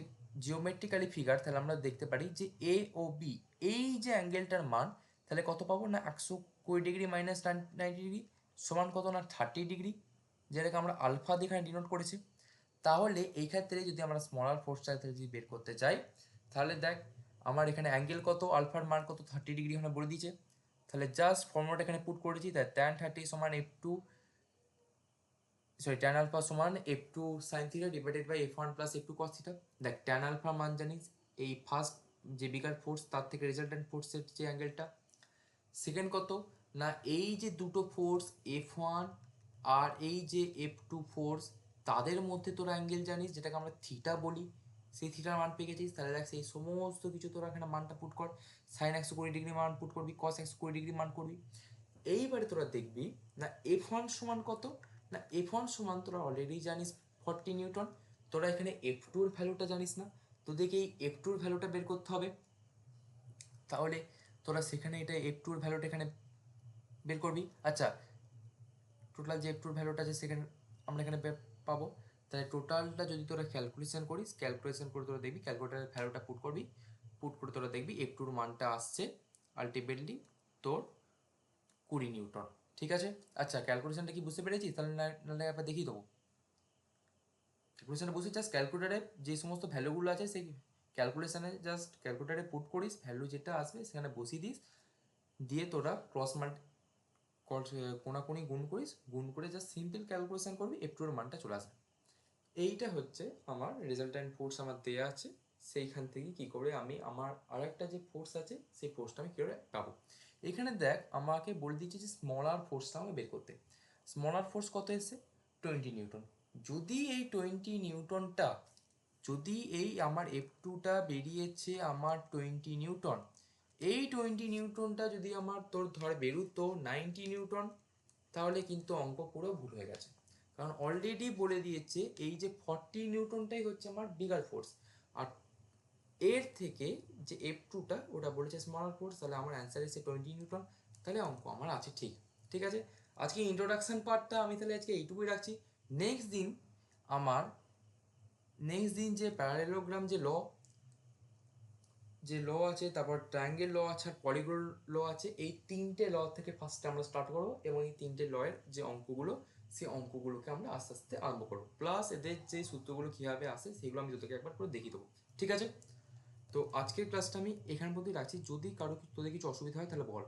জিওমেট্রিক্যালি ফিগার তাহলে আমরা দেখতে পারি যে এ ও বি এই যে অ্যাঙ্গেলটার মান তাহলে কত পাবো না 120 ডিগ্রি মাইনাস 90 ডিগ্রি সমান কত না 30 ডিগ্রি, যেটাকে আমরা আলফা দিয়ে এখানে ডিনোট করেছি। তাহলে এই ক্ষেত্রে যদি আমরা স্মলার ফোর্সটা যদি বের করতে চাই তাহলে দেখ আমার এখানে অ্যাঙ্গেল কত আলফার মান কত 30 ডিগ্রি এখানে বলে দিয়েছে, তাহলে জাস্ট ফর্মুলাটা এখানে পুট করেছি, তাই tan 30 সমান tan আলফা সমান F2 sin theta divided by F1 plus F2 cos theta. দেখ tan আলফা মান জানিস এই ফার্স্ট যে বিগার ফোর্স তার থেকে রেজাল্ট্যান্ট ফোর্সের যে অ্যাঙ্গেলটা, সেকেন্ড কত না এই যে দুটো ফোর্স F1 আর এই যে F2 ফোর্স তাদের মধ্যে তোরা অ্যাঙ্গেল জানিস যেটাকে আমরা থিটা বলি, সেই থিটার মান পেয়ে গেছিস। তাহলে দেখ সেই সমস্ত কিছু তোরা এখানে মানটা পুট কর, সাইন 120 ডিগ্রি মান পুট করবি, কস 120 ডিগ্রি মান করবি। এইবারে তোরা দেখবি না F1 সমান কত না F1 সমান তোরা অলরেডি জানিস 40 নিউটন, তোরা এখানে F2 এর ভ্যালুটা জানিস না, তোদেরকে এই F2 এর ভ্যালুটা বের করতে হবে। তাহলে তোরা সেখানে এটা F2 এর ভ্যালুটা এখানে বের করবি। আচ্ছা টোটাল যে F2 এর ভ্যালুটা আছে সেখানে আমরা এখানে পাবো, তাহলে টোটালটা যদি তোরা ক্যালকুলেশন করিস, ক্যালকুলেশন করে তোরা দেখবি ক্যালকুলেটারের ভ্যালুটা পুট করবি, পুট করে তোরা দেখবি F2 এর মানটা আসছে আলটিমেটলি তোর 20 নিউটন। ঠিক আছে, আচ্ছা ক্যালকুলেশনটা কি বুঝতে পেরেছিস? তাহলে নাহলে একবার দেখিয়ে দেবো। ক্যালকুলেশনটা বুঝতে চাস, ক্যালকুলেটারে যে সমস্ত ভ্যালুগুলো আছে সেই ক্যালকুলেশনে জাস্ট ক্যালকুলেটারে পুট করিস, ভ্যালু যেটা আসবে সেখানে বসিয়ে দিস, দিয়ে তোরা ক্রস মাল্টি কোনাকুনি গুণ করিস, গুণ করে জাস্ট সিম্পল ক্যালকুলেশন করবি, F2 এর মানটা চলে আসবে। এইটা হচ্ছে আমার রেজাল্ট্যান্ট ফোর্স আমার দেয়া আছে, সেইখান থেকে কি করে আমি আমার আরেকটা যে ফোর্স আছে সেই ফোর্সটা আমি কী করে পাবো। এখানে দেখ আমাকে বলে দিচ্ছে যে স্মলার ফোর্সটা আমাকে বের করতে, স্মলার ফোর্স কত এসছে 20 নিউটন। যদি এই 20 নিউটনটা যদি এই আমার F2টা বেরিয়েছে আমার 20 নিউটন, এই 20 নিউটনটা যদি আমার তোর ধর বেরুতো 90 নিউটন, তাহলে কিন্তু অঙ্ক পুরো ভুল হয়ে গেছে, কারণ অলরেডি বলে দিয়েছে এই যে 40 নিউটনটাই হচ্ছে আমার বিগার ফোর্স, আর এর থেকে যে F2টা ওটা বলেছে স্মলার ফোর্স, তাহলে আমার অ্যান্সার এসে 20 নিউটন, তাহলে অঙ্ক আমার আছে ঠিক। ঠিক আছে, আজকে ইন্ট্রোডাকশন পার্টটা আমি তাহলে আজকে এইটুকুই রাখছি। নেক্সট দিন যে প্যারালেলোগ্রাম যে ল আছে, তারপর ট্রায়াঙ্গেল ল আছে আর পলিগন ল আছে, এই তিনটে ল থেকে ফার্স্টে আমরা স্টার্ট করবো এবং এই তিনটে লয়ের যে অঙ্কগুলো সেই অঙ্কগুলোকে আমরা আস্তে আস্তে আরম্ভ করবো, প্লাস এদের যে সূত্রগুলো কীভাবে আসে সেগুলো আমি তোদেরকে একবার করে দেখিয়ে দেবো। ঠিক আছে, তো আজকের ক্লাসটা আমি এখান পর্যন্তই রাখছি, যদি কারো তোদের কিছু অসুবিধা হয় তাহলে বল।